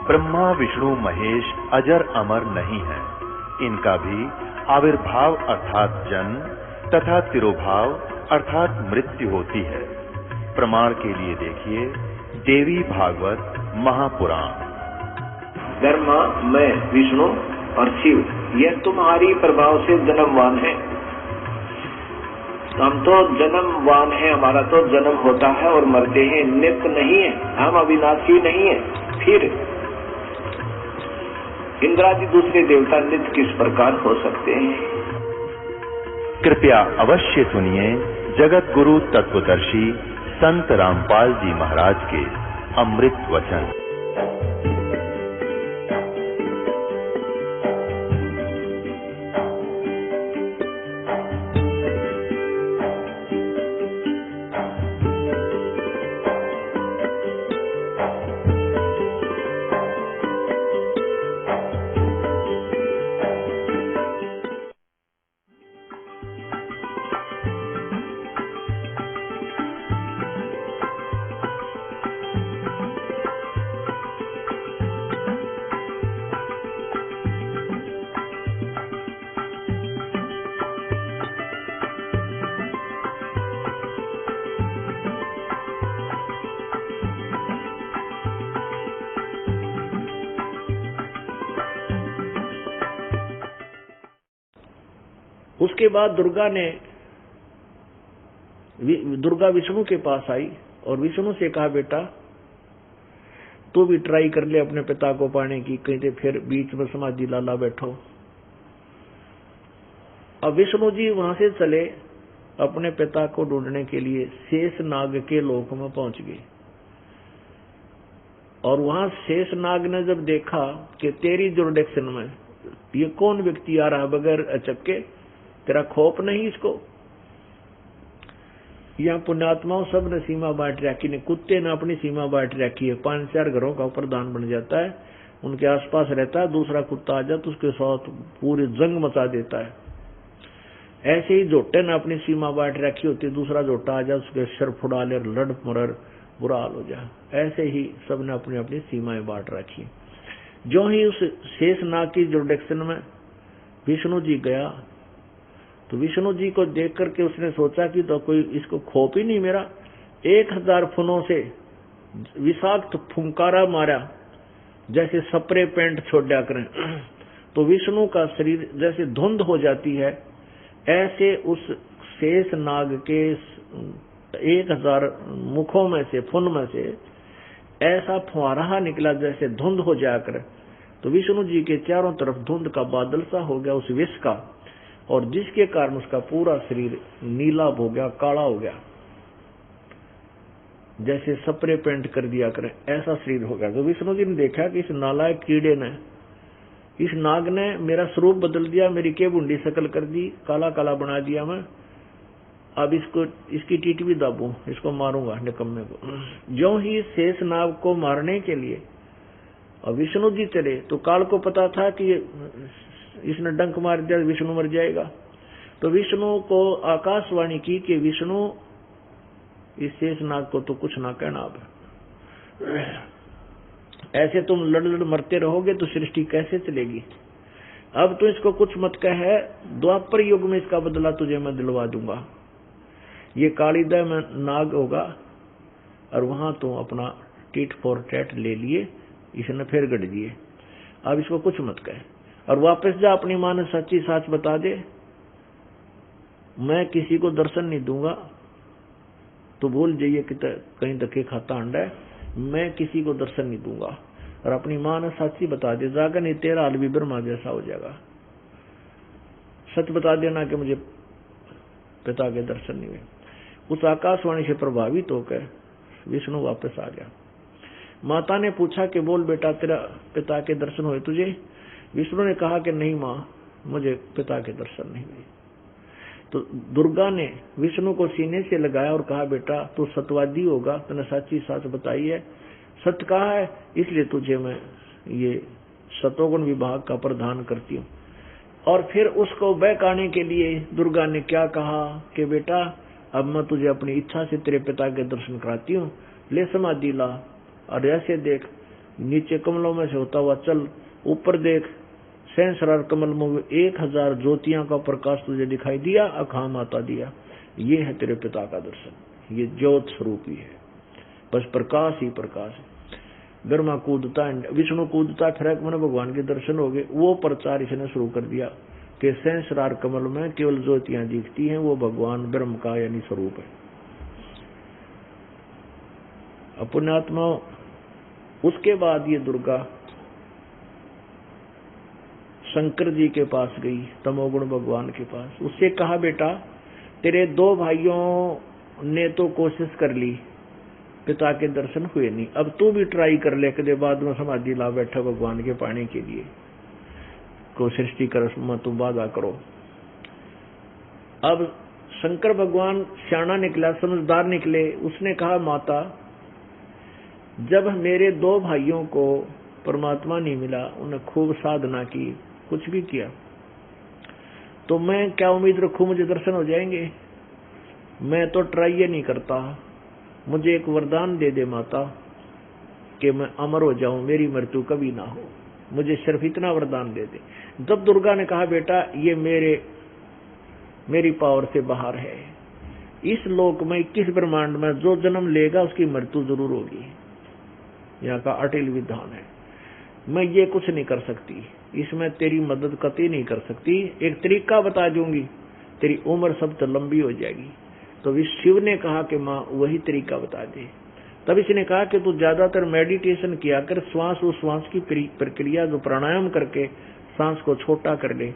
ब्रह्मा विष्णु महेश अजर अमर नहीं है। इनका भी आविर्भाव अर्थात जन्म तथा तिरोभाव अर्थात मृत्यु होती है। प्रमाण के लिए देखिए देवी भागवत महापुराण। ब्रह्मा, मैं, विष्णु और शिव, यह तुम्हारी प्रभाव से जन्मवान है। हम तो जन्मवान है, हमारा तो जन्म होता है और मरते हैं, नित्य नहीं है, हम अविनाशी नहीं है। फिर इंद्रादि दूसरे देवता नित्य किस प्रकार हो सकते हैं? कृपया अवश्य सुनिए जगत गुरु तत्वदर्शी संत रामपाल जी महाराज के अमृत वचन। उसके बाद दुर्गा विष्णु के पास आई और विष्णु से कहा, बेटा तू भी ट्राई कर ले अपने पिता को पाने की, कहीं से फिर बीच में समाधि लाला बैठो। अब विष्णु जी वहां से चले अपने पिता को ढूंढने के लिए, शेषनाग के लोक में पहुंच गए। और वहां शेषनाग ने जब देखा कि तेरी जुरिडिक्शन में ये कौन व्यक्ति आ रहा बगैर अचक्के, तेरा खौफ नहीं इसको? यहाँ पुण्यात्माओं सब ने सीमा बांट रखी ने, कुत्ते ने अपनी सीमा बांट रखी है। 5-4 घरों का प्रधान बन जाता है, उनके आसपास रहता है, दूसरा कुत्ता आ जाता तो उसके साथ पूरी जंग मचा देता है। ऐसे ही जोटे ने अपनी सीमा बांट रखी होती, दूसरा जोटा आ जाए उसके सर फुड़ा ले, लड़ मरर बुरा हाल हो जाए। ऐसे ही सबने अपनी अपनी सीमाएं बांट रखी। जो ही उस शेषनाग की जुरिडिक्शन में विष्णु जी गया तो विष्णु जी को देख करके उसने सोचा कि तो कोई इसको खौफ ही नहीं मेरा। 1000 फुनों से विषाक्त फुंकारा मारा जैसे सपरे पेंट छोड़ा करें, तो विष्णु का शरीर जैसे धुंध हो जाती है, ऐसे उस शेष नाग के 1000 मुखों में से, फुन में से ऐसा फुहारा निकला जैसे धुंध हो जाया करे। तो विष्णु जी के चारों तरफ धुंध का बादल सा हो गया उस विष का, और जिसके कारण उसका पूरा शरीर नीला हो गया, काला हो गया, जैसे सपरे पेंट कर दिया करे ऐसा शरीर हो गया। तो विष्णु जी ने देखा कि इस नालायक कीड़े ने, इस नाग ने मेरा स्वरूप बदल दिया, मेरी के बुंडी शकल कर दी, काला काला बना दिया मैं। अब इसकी टीट भी दाबू, इसको मारूंगा निकम्मे को। जो ही शेष नाग को मारने के लिए और विष्णु जी चले तो काल को पता था कि इसने डंक मार दिया, विष्णु मर जाएगा। तो विष्णु को आकाशवाणी की कि विष्णु इस शेषनाग को तो कुछ ना कहना, अब ऐसे तुम लड़ लड़ मरते रहोगे तो सृष्टि कैसे चलेगी। अब तो इसको कुछ मत कह, द्वापर युग में इसका बदला तुझे मैं दिलवा दूंगा। ये कालिदय में नाग होगा और वहां तो अपना टीट फॉर टैट ले लिए, इसने फिर गढ़ दिए। अब इसको कुछ मत कह और वापस जा, अपनी मां ने सच्ची साच बता दे, मैं किसी को दर्शन नहीं दूंगा, तो भूल जाइए कि कहीं धक्के खाता अंडा है, मैं किसी को दर्शन नहीं दूंगा। और अपनी मां ने सच्ची बता दे, जाकर नहीं तेरा हाल भी ब्रह्मा जैसा हो जाएगा। सच बता देना कि मुझे पिता के दर्शन नहीं हुए। उस आकाशवाणी से प्रभावित होकर विष्णु वापस आ गया। माता ने पूछा कि बोल बेटा, तेरा पिता के दर्शन हुए तुझे? विष्णु ने कहा कि नहीं मां, मुझे पिता के दर्शन नहीं हुए। तो दुर्गा ने विष्णु को सीने से लगाया और कहा, बेटा तू सत्यवादी होगा, तूने सच्ची साच बताई है, सत्य कहा है, इसलिए तुझे मैं ये सतोगुण विभाग का प्रदान करती हूँ। और फिर उसको बहकाने के लिए दुर्गा ने क्या कहा कि बेटा अब मैं तुझे अपनी इच्छा से तेरे पिता के दर्शन कराती हूँ, ले समाधि ला और ऐसे देख नीचे कमलों में से होता हुआ चल, ऊपर देख, सहस्रार कमल में 1000 ज्योतियां का प्रकाश तुझे दिखाई दिया, अखा माता दिया। ये है तेरे पिता का दर्शन, ये ज्योत स्वरूप ही है, बस प्रकाश ही प्रकाश है। ब्रह्मा कूदता, विष्णु कूदता, ठरक मन भगवान के दर्शन हो गए। वो प्रचार इसने शुरू कर दिया कि सहस्रार कमल में केवल ज्योतियां दिखती हैं, वो भगवान ब्रह्म का यानी स्वरूप है। पुण्यात्मा, उसके बाद ये दुर्गा शंकर जी के पास गई, तमोगुण भगवान के पास। उससे कहा, बेटा तेरे 2 भाइयों ने तो कोशिश कर ली, पिता के दर्शन हुए नहीं, अब तू भी ट्राई कर ले, कदे बाद में समाधि ला बैठा भगवान के पाने के लिए, को सृष्टि कर तू बाधा करो। अब शंकर भगवान सियाना निकला, समझदार निकले। उसने कहा, माता जब मेरे 2 भाइयों को परमात्मा नहीं मिला, उन्हें खूब साधना की, कुछ भी किया, तो मैं क्या उम्मीद रखूं मुझे दर्शन हो जाएंगे? मैं तो ट्राई ये नहीं करता। मुझे एक वरदान दे दे माता कि मैं अमर हो जाऊं, मेरी मृत्यु कभी ना हो, मुझे सिर्फ इतना वरदान दे दे। जब दुर्गा ने कहा, बेटा ये मेरी पावर से बाहर है, इस लोक में 21 ब्रह्मांड में जो जन्म लेगा उसकी मृत्यु जरूर होगी, यहाँ का अटल विधान है, मैं ये कुछ नहीं कर सकती, इसमें तेरी मदद कतई नहीं कर सकती। एक तरीका बता दूंगी, तेरी उम्र सब तो लंबी हो जाएगी। तो इस शिव ने कहा कि माँ वही तरीका बता दे। तब इसने कहा कि तू ज्यादातर मेडिटेशन किया कर, श्वास की प्रक्रिया जो प्राणायाम करके सांस को छोटा कर ले,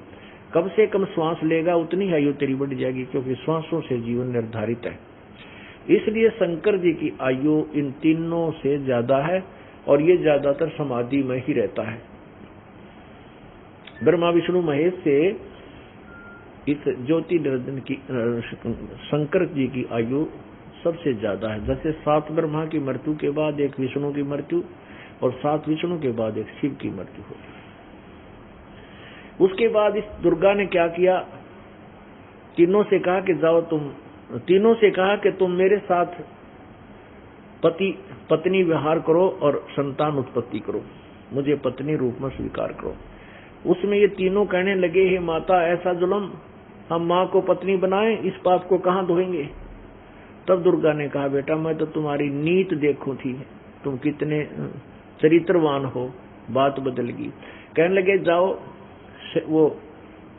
कम से कम श्वास लेगा उतनी आयु तेरी बढ़ जाएगी, क्योंकि श्वासों से जीवन निर्धारित है। इसलिए शंकर जी की आयु इन तीनों से ज्यादा है, और ये ज्यादातर समाधि में ही रहता है। ब्रह्मा विष्णु महेश से इस ज्योति निरंजन की शंकर जी की आयु सबसे ज्यादा है। जैसे 7 ब्रह्मा की मृत्यु के बाद एक विष्णु की मृत्यु, और 7 विष्णु के बाद एक शिव की मृत्यु होती। उसके बाद इस दुर्गा ने क्या किया, तीनों से कहा कि जाओ तीनों से कहा कि तुम मेरे साथ पति पत्नी विहार करो और संतान उत्पत्ति करो, मुझे पत्नी रूप में स्वीकार करो। उसमें ये तीनों कहने लगे, हे माता ऐसा जुल्म, हम माँ को पत्नी बनाएं, इस पाप को कहाँ धोएंगे? तब दुर्गा ने कहा, बेटा मैं तो तुम्हारी नीत देखूं थी, तुम कितने चरित्रवान हो, बात बदल गई। कहने लगे जाओ वो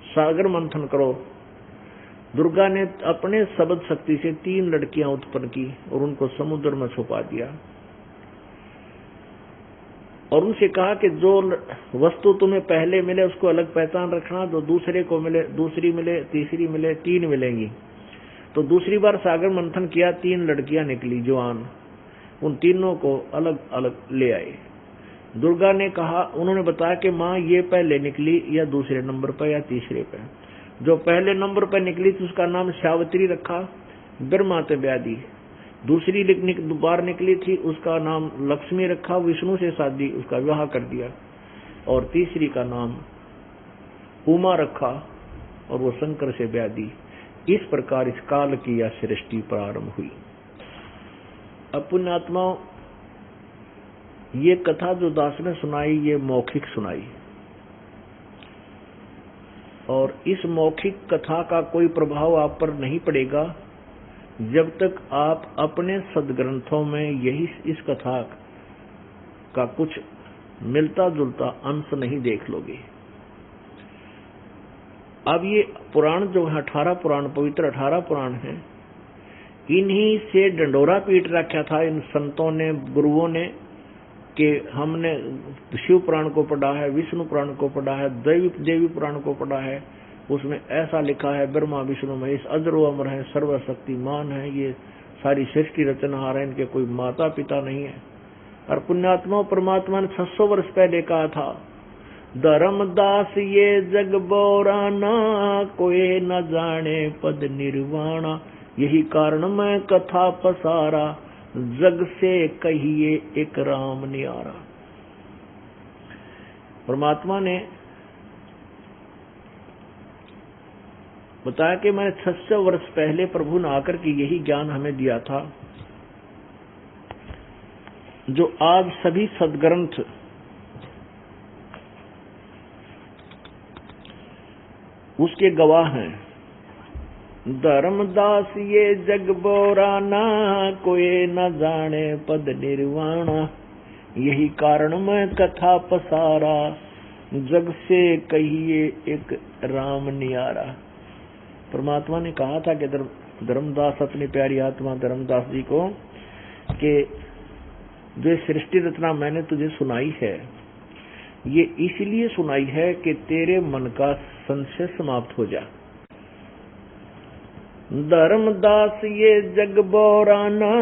सागर मंथन करो। दुर्गा ने अपने शब्द शक्ति से 3 लड़कियां उत्पन्न की और उनको समुद्र में छुपा दिया, और उनसे कहा कि जो वस्तु तुम्हें पहले मिले उसको अलग पहचान रखना, जो दूसरे को मिले दूसरी मिले, तीसरी मिले, 3 मिलेंगी। तो दूसरी बार सागर मंथन किया, 3 लड़कियां निकली जवान, उन तीनों को अलग अलग ले आए। दुर्गा ने कहा, उन्होंने बताया कि माँ ये पहले निकली या दूसरे नंबर पर या तीसरे पे। जो पहले नंबर पर निकली थी उसका नाम सावित्री रखा, ब्रह्मा से ब्याह दी। दूसरी बार निकली थी उसका नाम लक्ष्मी रखा, विष्णु से शादी उसका विवाह कर दिया। और तीसरी का नाम उमा रखा और वो शंकर से ब्याह दी। इस प्रकार इस काल की यह सृष्टि प्रारंभ हुई। अब पुण्यात्माओं, ये कथा जो दास ने सुनाई ये मौखिक सुनाई, और इस मौखिक कथा का कोई प्रभाव आप पर नहीं पड़ेगा जब तक आप अपने सदग्रंथों में यही इस कथा का कुछ मिलता जुलता अंश नहीं देख लोगे। अब ये पुराण जो है 18 पुराण, पवित्र 18 पुराण हैं, इन्हीं से डंडोरा पीट रखा था इन संतों ने, गुरुओं ने, कि हमने शिव पुराण को पढ़ा है, विष्णु पुराण को पढ़ा है, देवी पुराण को पढ़ा है, उसमें ऐसा लिखा है ब्रह्मा विष्णु महेश अजरो अमर है, सर्वशक्तिमान है, ये सारी सृष्टि रचनहार है, इनके कोई माता पिता नहीं है। और पुण्यात्मा परमात्मा ने 600 वर्ष पहले कहा था, धर्मदास ये जग बोराना, कोई न जाने पद निर्वाणा, यही कारण मैं कथा पसारा, जग से कहिए एक राम न्यारा। परमात्मा ने बताया कि मैंने 600 वर्ष पहले प्रभु ने आकर के यही ज्ञान हमें दिया था जो आज सभी सदग्रंथ उसके गवाह हैं। धर्मदास ये जग बोराना, कोई न जाने पद निर्वाणा। यही कारण मैं कथा पसारा, जग से कहिए एक राम नियारा। परमात्मा ने कहा था कि धर्मदास अपनी प्यारी आत्मा धर्मदास जी को कि जो सृष्टि रचना मैंने तुझे सुनाई है, ये इसलिए सुनाई है कि तेरे मन का संशय समाप्त हो जा। धर्मदास ये जग बोराना,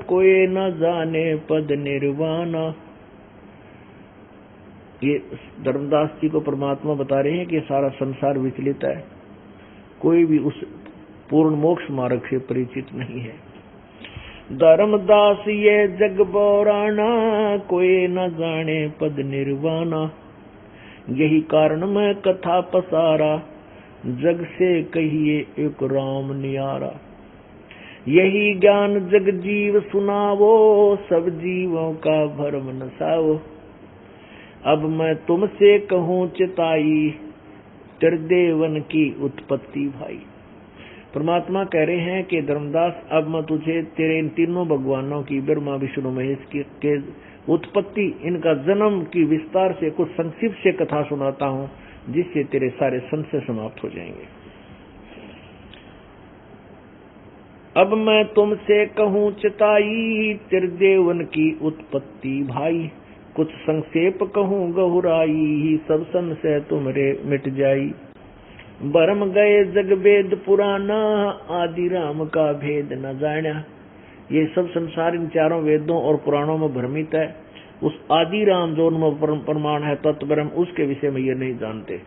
कोई न जाने पद निर्वाणा। ये धर्मदास जी को परमात्मा बता रहे हैं कि सारा संसार विचलित है, कोई भी उस पूर्ण मोक्ष मार्ग से परिचित नहीं है। धर्मदास ये जग बोराना, कोई न जाने पद निर्वाणा। यही कारण मैं कथा पसारा, जग से कहिए एक राम नियारा। यही ज्ञान जग जीव सुनावो, सब जीवों का भरम नसावो। अब मैं तुमसे कहूँ चिताई, त्रिदेवन की उत्पत्ति भाई। परमात्मा कह रहे हैं कि धर्मदास अब मैं तुझे तेरे इन तीनों भगवानों की ब्रह्मा विष्णु महेश के उत्पत्ति, इनका जन्म की विस्तार से कुछ संक्षिप्त से कथा सुनाता हूँ, जिससे तेरे सारे संशय समाप्त हो जाएंगे। अब मैं तुमसे कहूँ चिताई, त्रिदेवन की उत्पत्ति भाई। कुछ संक्षेप कहूँ गहुराई, सब संशय तुमरे मिट जाई। भरम गए जग वेद पुराना, आदि राम का भेद न जाना। ये सब संसार इन चारों वेदों और पुराणों में भ्रमित है। उस आदि राम जो उनमें प्रमाण है तत्व ब्रह्म, उसके विषय में ये नहीं जानते।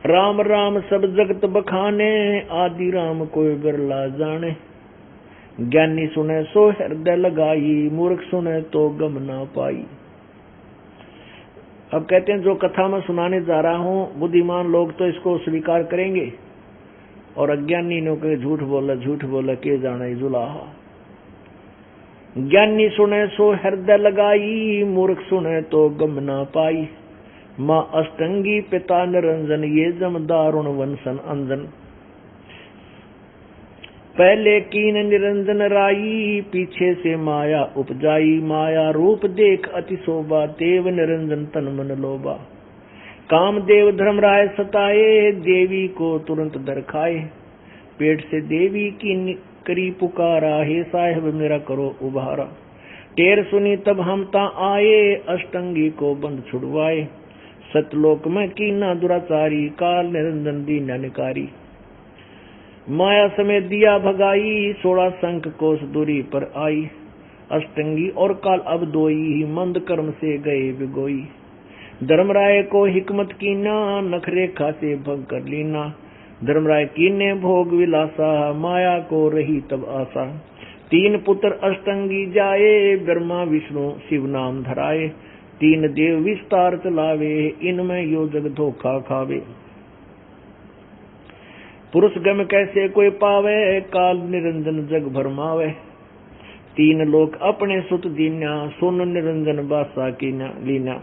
राम राम सब जगत बखाने, आदि राम कोई बिरला जाने। ज्ञानी सुने सो हृदय लगाई, मूर्ख सुने तो गम ना पाई। अब कहते हैं जो कथा मैं सुनाने जा रहा हूँ, बुद्धिमान लोग तो इसको स्वीकार करेंगे, और अज्ञानी लोग के झूठ बोला के जाने जुलाहा। ज्ञानी सुने सो हृदय लगाई, मूर्ख सुने तो गम ना पाई। माँ अष्टंगी पिता निरंजन, ये जम दारुण वंशन अंजन। पहले कीन निरंजन राई, पीछे से माया उपजाई। माया रूप देख अति शोभा, देव निरंजन तन मन लोभा। कामदेव धर्मराय सताए, देवी को तुरंत दरखाए। पेट से देवी की करी पुकारा, हे साहेब मेरा करो उबारा। टेर सुनी तब हम ता आए, अष्टंगी को बंद छुड़वाए। सतलोक में कीना दुराचारी, काल निरंजन दीना निकारी। माया समेत दिया भगाई, 16 शंख कोस दूरी पर आई। अष्टंगी और काल अब दोई, मंद कर्म से गए बिगोई। धर्मराय को हिकमत कीना, नखरेखा से भंग कर लीना। धर्मराय कीने भोग विलासा, माया को रही तब आशा। 3 पुत्र अष्टंगी जाए, ब्रह्मा विष्णु शिव नाम धराए। 3 देव विस्तार चलावे, इनमें यो जग धोखा खावे। पुरुष गम कैसे कोई पावे, काल निरंजन जग भरमावे। 3 लोक अपने सुत दीना, सुन निरंजन बासा कीना लीना।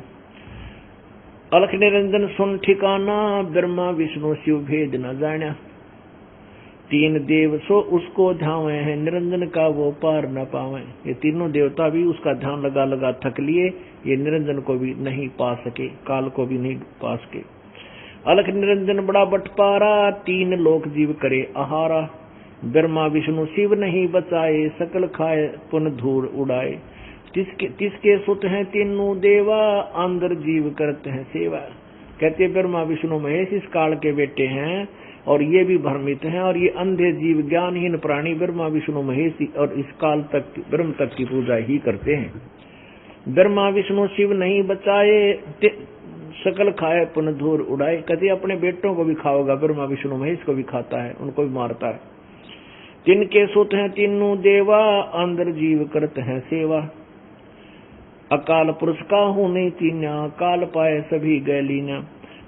अलख निरंजन सुन ठिकाना, ब्रह्मा विष्णु शिव भेद न जाना। 3 देव सो उसको ध्यावे हैं, निरंजन का वो पार न पावे। ये तीनों देवता भी उसका ध्यान लगा लगा थक लिए, ये निरंजन को भी नहीं पा सके, काल को भी नहीं पा सके। अलख निरंजन बड़ा बटपारा, 3 लोक जीव करे आहारा। ब्रह्मा विष्णु शिव नहीं बचाए, सकल खाए पुन धूल उड़ाए। तिसके सुत हैं तीनों देवा, अंदर जीव करते हैं सेवा। कहते ब्रह्मा विष्णु महेश इस काल के बेटे हैं, और ये भी भ्रमित हैं, और ये अंधे जीव ज्ञानहीन प्राणी ब्रह्मा विष्णु महेश और इस काल तक ब्रह्म तक की पूजा ही करते हैं। ब्रह्मा विष्णु शिव नहीं बचाए, सकल खाए पुन धूल उड़ाए। कहते अपने बेटों को भी खाओगा, ब्रह्मा विष्णु महेश को भी खाता है, उनको भी मारता है। तिनके सुत हैं तीनों देवा, अंदर जीव करते हैं सेवा। अकाल पुरुष का हूँ नहीं तीना, काल पाए सभी गए लीना।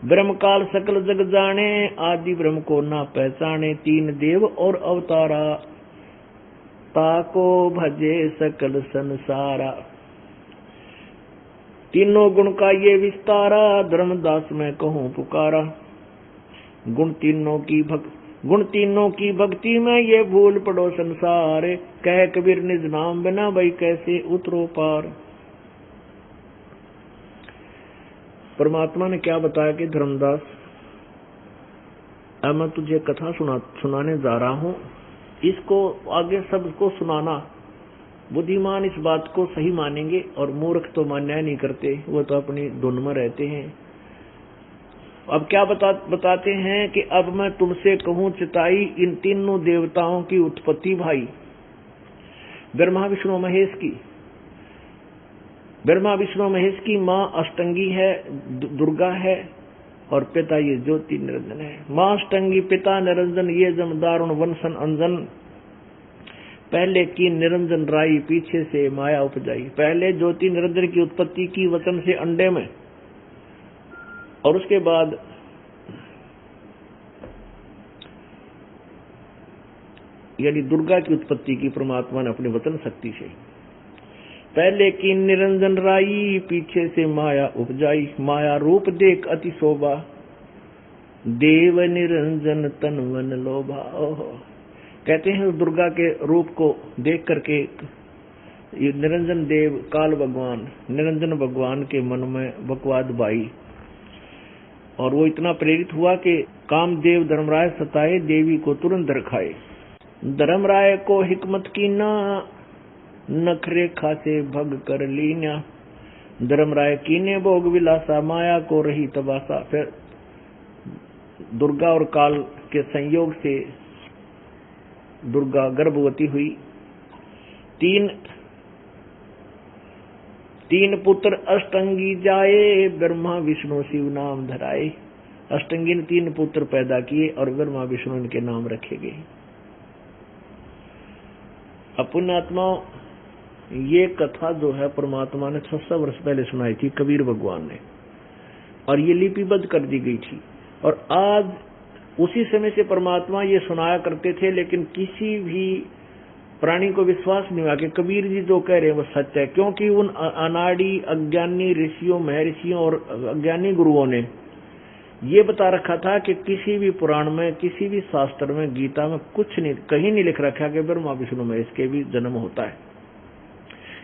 ब्रह्म काल सकल जग जाने, आदि ब्रह्म को ना पहचाने। 3 देव और अवतारा, ताको भजे सकल संसारा। तीनों गुण का ये विस्तारा, धर्मदास मैं कहूँ पुकारा। गुण तीनों की भक्ति में ये भूल पड़ो संसार, कह कबीर निज नाम बिना भाई कैसे उतरो पार। परमात्मा ने क्या बताया कि धर्मदास, अब मैं तुझे कथा सुनाने जा रहा हूँ, इसको आगे सबको सुनाना। बुद्धिमान इस बात को सही मानेंगे और मूर्ख तो मान्य नहीं करते, वो तो अपनी धुन में रहते हैं। अब क्या बताते हैं कि अब मैं तुमसे कहूँ चिताई इन तीनों देवताओं की उत्पत्ति भाई। ब्रह्मा विष्णु महेश की। ब्रह्मा विष्णु महेश की माँ अष्टंगी है, दुर्गा है, और पिता ये ज्योति निरंजन है। माँ अष्टंगी, पिता निरंजन, ये जम दारुण वंशन अंजन। पहले की निरंजन राई, पीछे से माया उपजाई। पहले ज्योति निरंजन की उत्पत्ति की वचन से अंडे में, और उसके बाद यानी दुर्गा की उत्पत्ति की परमात्मा ने अपने वचन शक्ति से। पहले की निरंजन राई, पीछे से माया उपजाई। माया रूप देख अति शोभा, देव निरंजन तन मन लोभा। ओहो, कहते हैं उस दुर्गा के रूप को देख करके ये निरंजन देव काल भगवान, निरंजन भगवान के मन में बकवाद बाई, और वो इतना प्रेरित हुआ कि कामदेव धर्मराय सताए, देवी को तुरंत दरखाए। धर्मराय को हिकमत की ना, नखरेखा से भग कर लीना। धर्मराय कीने भोग विलासा, माया को रही तबासा। फिर दुर्गा और काल के संयोग से दुर्गा गर्भवती हुई। तीन पुत्र अष्टंगी जाए, ब्रह्मा विष्णु शिव नाम धराए। अष्टंगी ने 3 पुत्र पैदा किए और ब्रह्मा विष्णु इनके नाम रखे गए। पुण्यात्मा, ये कथा जो है परमात्मा ने 600 वर्ष पहले सुनाई थी कबीर भगवान ने, और ये लिपिबद्ध कर दी गई थी। और आज उसी समय से परमात्मा ये सुनाया करते थे, लेकिन किसी भी प्राणी को विश्वास नहीं हुआ कि कबीर जी जो कह रहे हैं वो सच है, क्योंकि उन अनाड़ी अज्ञानी ऋषियों, महर्षियों और अज्ञानी गुरुओं ने ये बता रखा था कि किसी भी पुराण में, किसी भी शास्त्र में, गीता में कुछ नहीं, कहीं नहीं लिख रखा कि ब्रह्मा विष्णु महेश के भी जन्म होता है।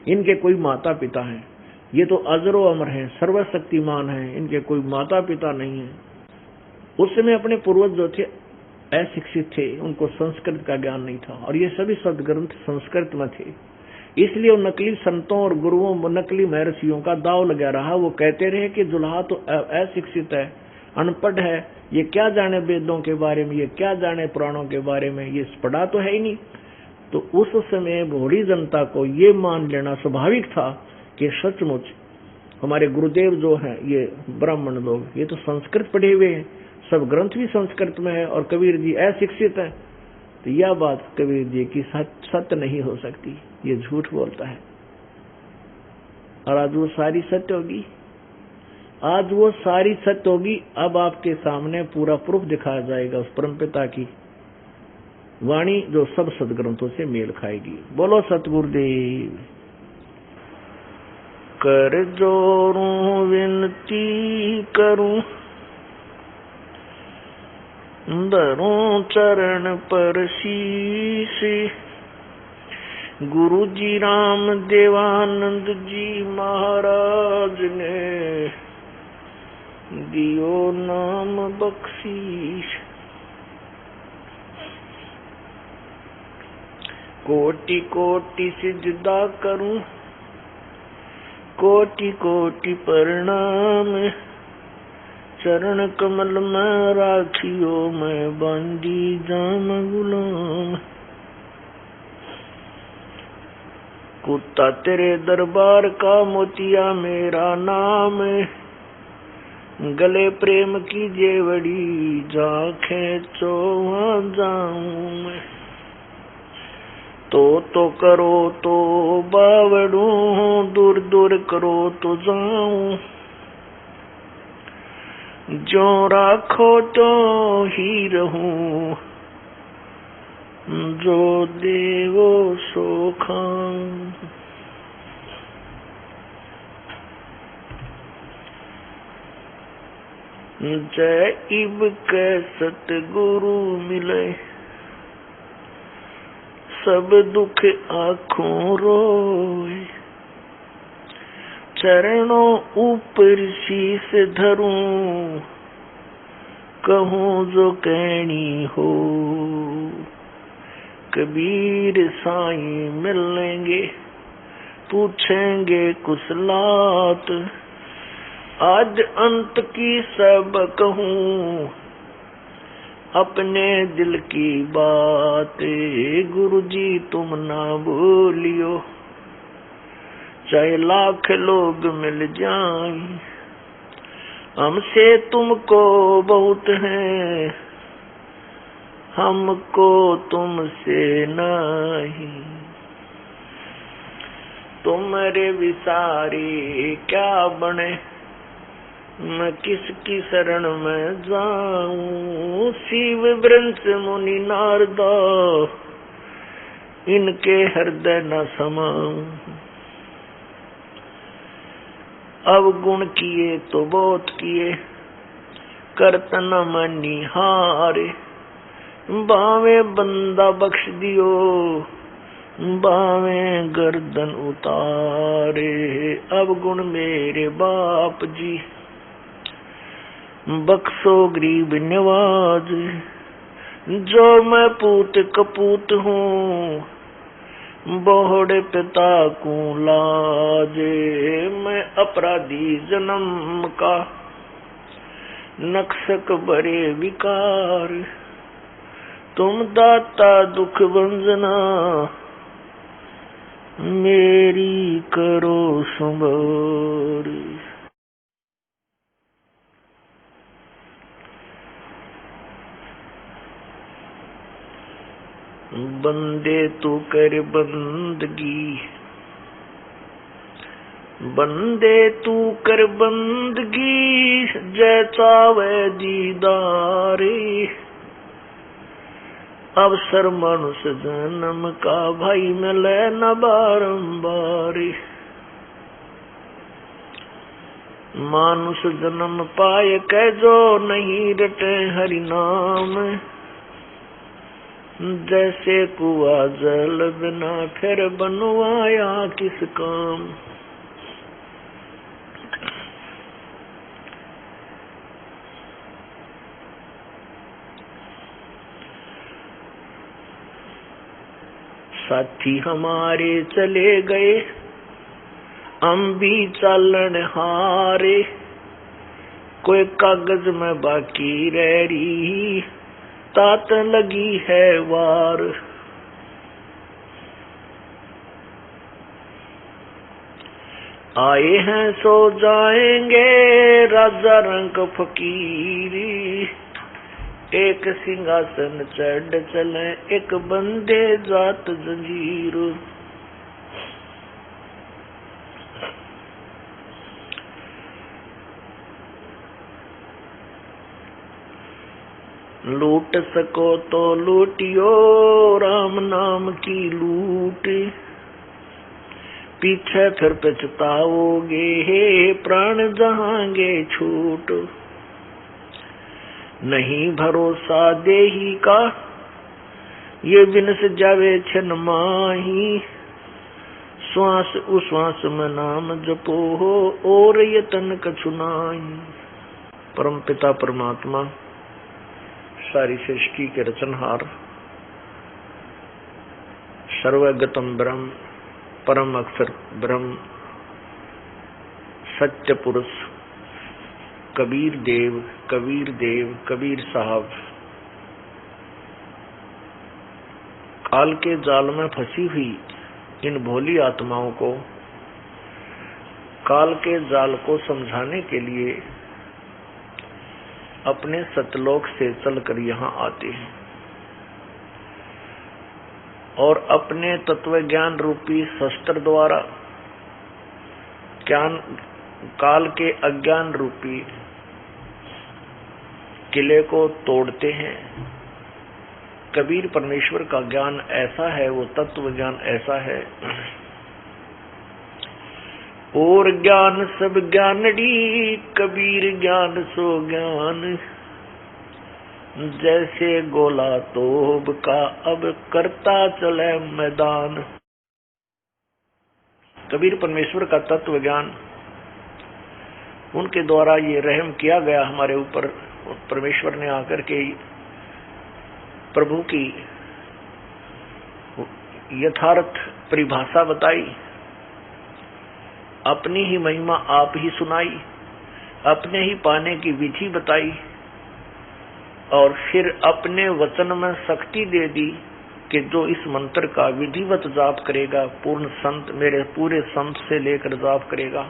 इनके कोई माता पिता हैं, ये तो अजरो अमर हैं, सर्वशक्तिमान हैं, इनके कोई माता पिता नहीं है। उस समय अपने पूर्वज जो थे अशिक्षित थे, उनको संस्कृत का ज्ञान नहीं था, और ये सभी सदग्रंथ संस्कृत में थे। इसलिए नकली संतों और गुरुओं, नकली महर्षियों का दाव लगा रहा। वो कहते रहे कि दुल्हा तो अशिक्षित है, अनपढ़ है, ये क्या जाने वेदों के बारे में, ये क्या जाने पुराणों के बारे में, ये पढ़ा तो है ही नहीं। तो उस समय भोली जनता को ये मान लेना स्वाभाविक था कि सचमुच हमारे गुरुदेव जो हैं, ये ब्राह्मण लोग, ये तो संस्कृत पढ़े हुए हैं, सब ग्रंथ भी संस्कृत में है, और कबीर जी अशिक्षित हैं। तो यह बात कबीर जी की सत्य नहीं हो सकती, ये झूठ बोलता है। और आज वो सारी सत्य होगी, आज वो सारी सत्य होगी। अब आपके सामने पूरा प्रूफ दिखाया जाएगा उस परमपिता की वाणी जो सब सदग्रंथों से मेल खाएगी। बोलो सतगुरुदेव। कर जोरूं विनती करूं, धरूं चरण पर शीश। गुरु जी राम देवानंद जी महाराज ने दियो नाम बख्शीश। कोटि कोटि सिजदा करूं, कोटि कोटि प्रणाम। चरण कमल में राखियो, मैं बंदी जाम गुलाम। कुत्ता तेरे दरबार का, मोतिया मेरा नाम। गले प्रेम की जेवड़ी, जा खेचो वहां जाऊं मैं। तो करो तो बावड़ू, दूर दूर करो तो जाऊं। जो राखो तो ही रहूं, जो देवो सो खाऊं। जय इब के सतगुरु मिले, सब दुख आँखों रोए। चरणों ऊपर शीस धरूं, कहूँ जो कहनी हो। कबीर साईं मिलेंगे, पूछेंगे कुशलात। आज अंत की सब कहूँ, अपने दिल की बात। गुरुजी तुम ना भूलियो, चाहे लाख लोग मिल जाएं, हमसे तुमको बहुत है, हमको तुमसे नहीं। तुम्हारे विसारे क्या बने, मैं किसकी शरण में जाऊं। शिव वृंश मुनि नारदा, इनके हृदय न समाऊं। अवगुण किए तो बहुत किए, करतन मनी हारे। बावे बंदा बख्श दियो, बावे गर्दन उतारे। अवगुण मेरे बाप जी, बख्शो गरीब नवाज। जो मैं पूत कपूत हूँ, बोहड़े पिता को लाजे। मैं अपराधी जन्म का, नक्सक बरे विकार। तुम दाता दुख भंजना, मेरी करो संभार। बंदे तू कर बंदगी, बंदे तू कर बंदगी। जैसा वह दीदारे, अवसर मनुष्य जन्म का, भाई मिले न बारंबार। मानुष जन्म पाए कै जो नहीं रटे हरि नाम। जैसे कुआ जल बिना फिर बनवाया किस काम। साथी हमारे चले गए, हम भी चालन हारे। कोई कागज में बाकी रह रही, तात लगी है वार। आए हैं सो जाएंगे, राजा रंग फकीरी। एक सिंहासन चढ़ चले, एक बंदे जात जंजीर। लूट सको तो लूटियो, राम नाम की लूट। पीछे फिर पछताओगे, हे प्राण जहांगे छूट। नहीं भरोसा देही का, ये बिनस जावे छन माही। श्वास उश्वास में नाम जपो हो, और यतन कछु नाही। परम पिता परमात्मा, सारी सृष्टि के रचनहार, सर्वगतम ब्रह्म, परम अक्षर ब्रह्म, सत्य पुरुष कबीर देव, कबीर देव, कबीर साहब काल के जाल में फंसी हुई इन भोली आत्माओं को काल के जाल को समझाने के लिए अपने सतलोक से चलकर यहाँ आते हैं और अपने तत्व ज्ञान रूपी शस्त्र द्वारा काल के अज्ञान रूपी किले को तोड़ते हैं कबीर परमेश्वर का ज्ञान ऐसा है, वो तत्व ज्ञान ऐसा है। और ज्ञान सब ज्ञानड़ी, कबीर ज्ञान सो ज्ञान, जैसे गोला तोब का अब करता चले मैदान। कबीर परमेश्वर का तत्व ज्ञान, उनके द्वारा ये रहम किया गया हमारे ऊपर। परमेश्वर ने आकर के प्रभु की यथार्थ परिभाषा बताई, अपनी ही महिमा आप ही सुनाई, अपने ही पाने की विधि बताई, और फिर अपने वचन में शक्ति दे दी कि जो इस मंत्र का विधिवत जाप करेगा, पूर्ण संत, मेरे पूरे संत से लेकर जाप करेगा,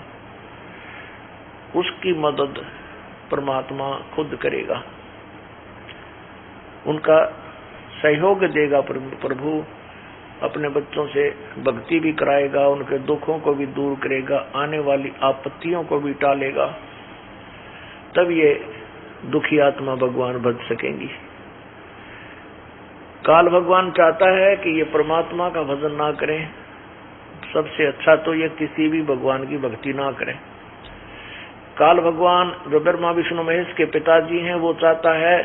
उसकी मदद परमात्मा खुद करेगा, उनका सहयोग देगा। प्रभु अपने बच्चों से भक्ति भी कराएगा, उनके दुखों को भी दूर करेगा, आने वाली आपत्तियों को भी टालेगा, तब ये दुखी आत्मा भगवान बच सकेंगी। काल भगवान चाहता है कि ये परमात्मा का भजन ना करें, सबसे अच्छा तो ये किसी भी भगवान की भक्ति ना करें। काल भगवान जो ब्रह्मा विष्णु महेश के पिताजी हैं, वो चाहता है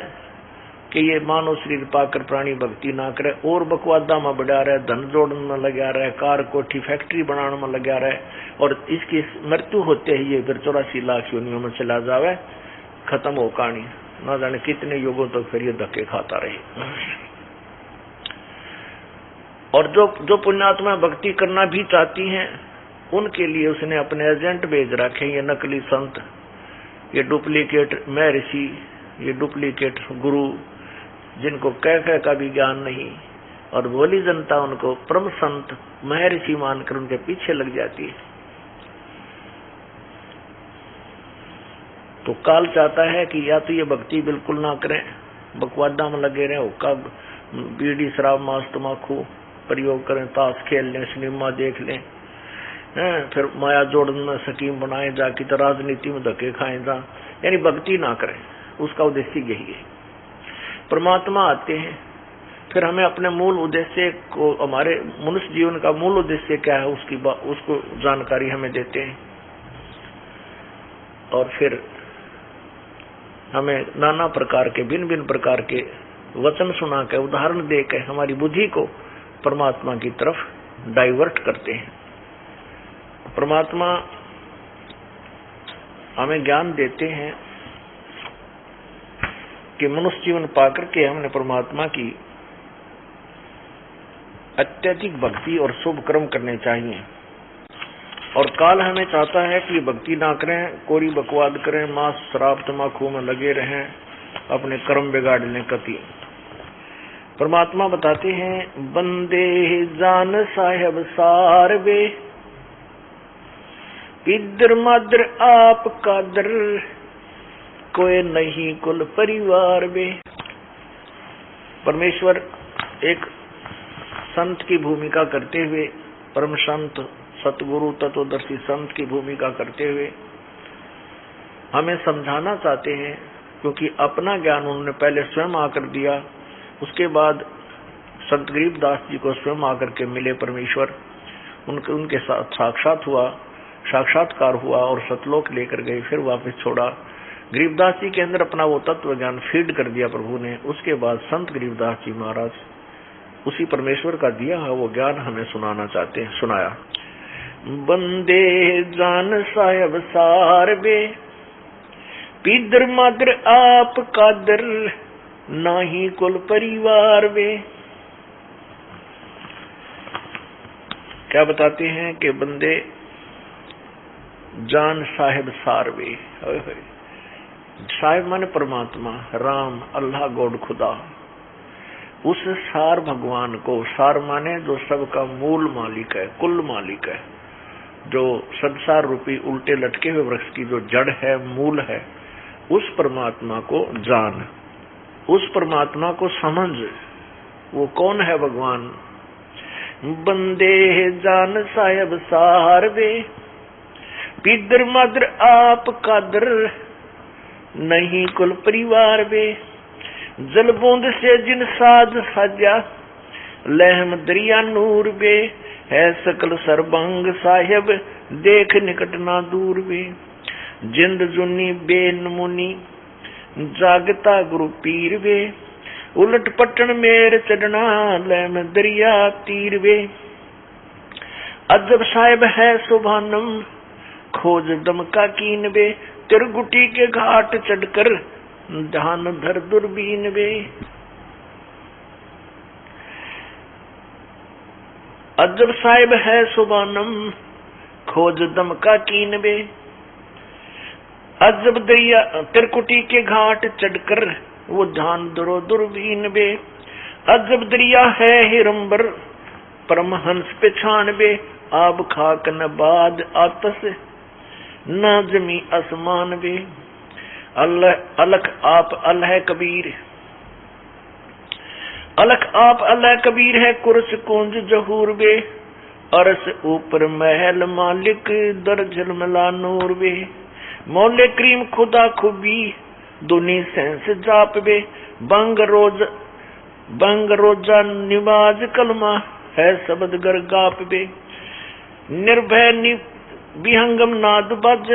कि ये मानव शरीर पाकर प्राणी भक्ति ना करे, और बकवादा में बढ़ा रहे, धन जोड़ने में लगा रहे, कार कोठी फैक्ट्री बनाने में लगा रहे, और इसकी मृत्यु होते ही ये फिर 84 लाख योनियों में चला जावे, खत्म हो कहानी, ना जाने कितने युगों तक फिर ये धक्के खाता रहे। और जो पुण्यात्मा भक्ति करना भी चाहती हैं, उनके लिए उसने अपने एजेंट भेज रखे, ये नकली संत, ये डुप्लीकेट महर्षि, ये डुप्लीकेट गुरु, जिनको कह का भी ज्ञान नहीं, और बोली जनता उनको परम संत महर्षि मानकर उनके पीछे लग जाती है। तो काल चाहता है कि या तो ये भक्ति बिल्कुल ना करें, बकवादा में लगे रहें, हुक्का बीड़ी शराब मांस तम्बाकू प्रयोग करें, ताश खेल लें, सिनेमा देख लें, फिर माया जोड़न में स्कीम बनाए, जाके तो राजनीति में धक्के खाएं जा, यानी भक्ति ना करें। उसका उद्देश्य यही है। परमात्मा आते हैं, फिर हमें अपने मूल उद्देश्य को, हमारे मनुष्य जीवन का मूल उद्देश्य क्या है, उसको जानकारी हमें देते हैं, और फिर हमें नाना प्रकार के भिन्न भिन्न प्रकार के वचन सुना के, उदाहरण दे के हमारी बुद्धि को परमात्मा की तरफ डाइवर्ट करते हैं। परमात्मा हमें ज्ञान देते हैं कि मनुष्य जीवन पाकर के हमने परमात्मा की अत्यधिक भक्ति और शुभ कर्म करने चाहिए। और काल हमें चाहता है कि भक्ति ना करें, कोरी बकवाद करें, मांस शराब तम्बाकू में लगे रहें, अपने कर्म बिगाड़ लें कति। परमात्मा बताते हैं, बंदे जान साहेब सार वे, इधर मदर आप कादर, कोई नहीं कुल परिवार में। परमेश्वर एक संत की भूमिका करते हुए, परम संत सतगुरु तत्वदर्शी संत की भूमिका करते हुए हमें समझाना चाहते हैं, क्योंकि अपना ज्ञान उन्होंने पहले स्वयं आकर दिया, उसके बाद संत गरीबदास जी को स्वयं आकर के मिले परमेश्वर, उनके साथ साक्षात्कार हुआ और सतलोक लेकर गए, फिर वापस छोड़ा। गरीबदास जी के अंदर अपना वो तत्व ज्ञान फीड कर दिया प्रभु ने। उसके बाद संत गरीबदास जी महाराज उसी परमेश्वर का दिया है वो ज्ञान हमें सुनाना चाहते हैं। सुनाया, बंदे जान साहेब सार बे, पिदर मदर आप कादर, नाही कुल परिवार वे। क्या बताते हैं कि बंदे जान साहेब सार वे, साहेब माने परमात्मा, राम, अल्लाह, गॉड, खुदा, उस सार भगवान को, सार माने जो सबका मूल मालिक है, कुल मालिक है, जो संसार रूपी उल्टे लटके हुए वृक्ष की जो जड़ है, मूल है, उस परमात्मा को जान, उस परमात्मा को समझ। वो कौन है भगवान? बंदे जान साहेब सार वे, पिदर मदर आप कादर, नहीं कुल परिवार वे। जल बूंद से जिन साज साजा, लहम दरिया नूर बे, है सकल सर्वांग साहेब, देख निकट ना दूर बे। जिंद जुनी बेनमुनी, जागता गुरु पीर वे, उलट पटन मेर चढ़ना, लहम दरिया तीर वे। अजब साहेब है सुभानम, खोज दम का कीन वे, तिरगुटी के घाट चढ़कर, ध्यान धर दूरबीन वे। अजब साहिब है सुबानम, खोज दम का कीन वे। अजब दरिया तिरकुटी के घाट चढ़कर, वो ध्यान धरो दूरबीन वे। अजब दरिया है हिरंबर, परमहंस पे छान वे। आब खाक न बाद आतस, न जमी आसमान वे। अल्लाह अलख आप अल्लाह कबीर, अलख आप अल्लाह कबीर है, कुर्स कुंज जहूर वे। अरस ऊपर महल मालिक, दर झलमला नूर वे। मौले करीम खुदा खुबी, दुनी सेंस जाप वे। बंग रोजा निवाज कलमा, है शब्द गर गाप वे। निर्भय विहंगम नाद बज,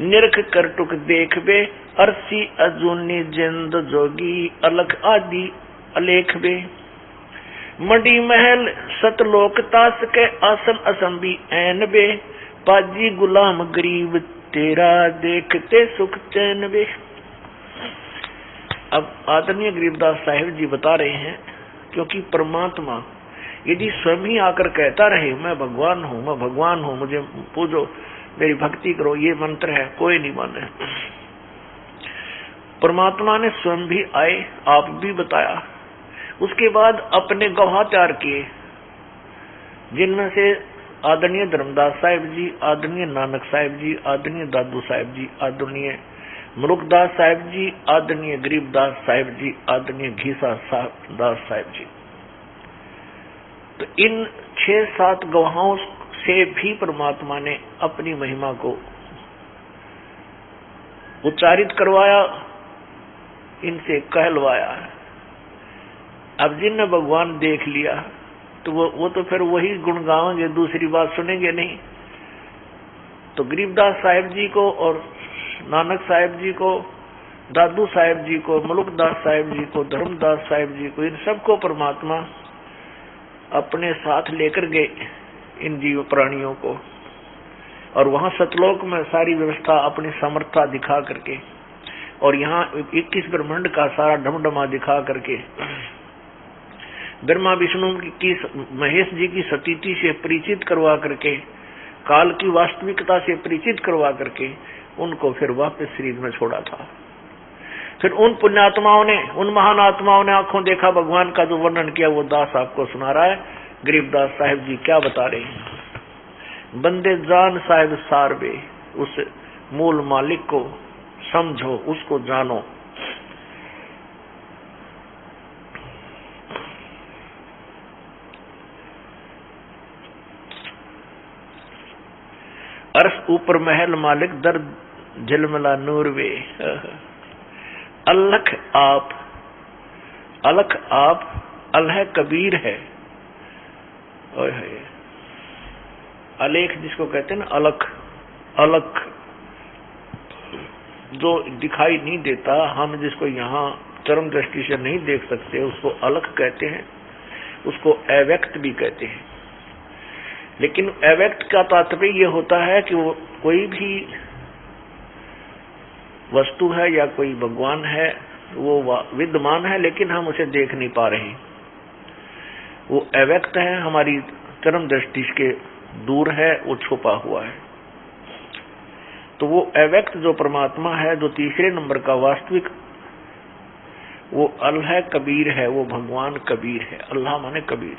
निरख कर टुक देख बे। अरसी अजूनी जिंद जोगी, अलख आदि अलेख बे। मडी महल सतलोक तास के, आसन असंबी ऐन बे। पाजी गुलाम गरीब तेरा, देखते सुख चैन बे। अब आदरणीय गरीबदास साहिब जी बता रहे हैं, क्योंकि परमात्मा यदि स्वयं ही आकर कहता रहे मैं भगवान हूँ, मैं भगवान हूँ, मुझे पूजो, मेरी भक्ति करो, ये मंत्र है, कोई नहीं माने। परमात्मा ने स्वयं भी आए, आप भी बताया, उसके बाद अपने गवाह तैयार किए, जिनमें से आदरणीय धर्मदास साहिब जी, आदरणीय नानक साहिब जी, आदरणीय दादू साहिब जी, आदरणीय मलुकदास साहिब जी, आदरणीय गरीबदास साहिब जी, आदरणीय घीसा दास साहिब जी। तो इन 6-7 गवाहों से भी परमात्मा ने अपनी महिमा को उच्चारित करवाया, इनसे कहलवाया। अब जिनने भगवान देख लिया तो वो तो फिर वही गुण गाएंगे, दूसरी बात सुनेंगे नहीं। तो गरीबदास साहिब जी को और नानक साहिब जी को, दादू साहिब जी को, मलुकदास साहिब जी को, धर्मदास साहिब जी को, इन सबको परमात्मा अपने साथ लेकर गए, इन जीव प्राणियों को, और वहां सतलोक में सारी व्यवस्था अपनी समर्था दिखा करके, और यहाँ 21 ब्रह्मांड का सारा ढमढमा दिखा करके, ब्रह्मा विष्णु की महेश जी की सतीति से परिचित करवा करके, काल की वास्तविकता से परिचित करवा करके उनको फिर वापस शरीर में छोड़ा था। फिर उन पुण्यात्माओं ने, उन महान आत्माओं ने आंखों देखा भगवान का जो वर्णन किया, वो दास आपको सुना रहा है। गरीबदास साहिब जी क्या बता रहे हैं? बंदे जान साहिब सारवे, उस मूल मालिक को समझो, उसको जानो। अर्श ऊपर महल मालिक, दर झलमला नूर वे। अलख आप, अलख आप अल्लाह कबीर है। अलेख जिसको कहते हैं ना, अलख, अलख जो दिखाई नहीं देता, हम जिसको यहाँ चरम दृष्टि से नहीं देख सकते, उसको अलख कहते हैं, उसको अव्यक्त भी कहते हैं। लेकिन अव्यक्त का तात्पर्य ये होता है कि वो कोई भी वस्तु है या कोई भगवान है, वो विद्यमान है लेकिन हम उसे देख नहीं पा रहे, वो अव्यक्त है, हमारी चरम दृष्टि के दूर है, वो छुपा हुआ है। तो वो अव्यक्त जो परमात्मा है, जो तीसरे नंबर का वास्तविक, वो अल्लाह कबीर है, वो भगवान कबीर है। अल्लाह माने कबीर।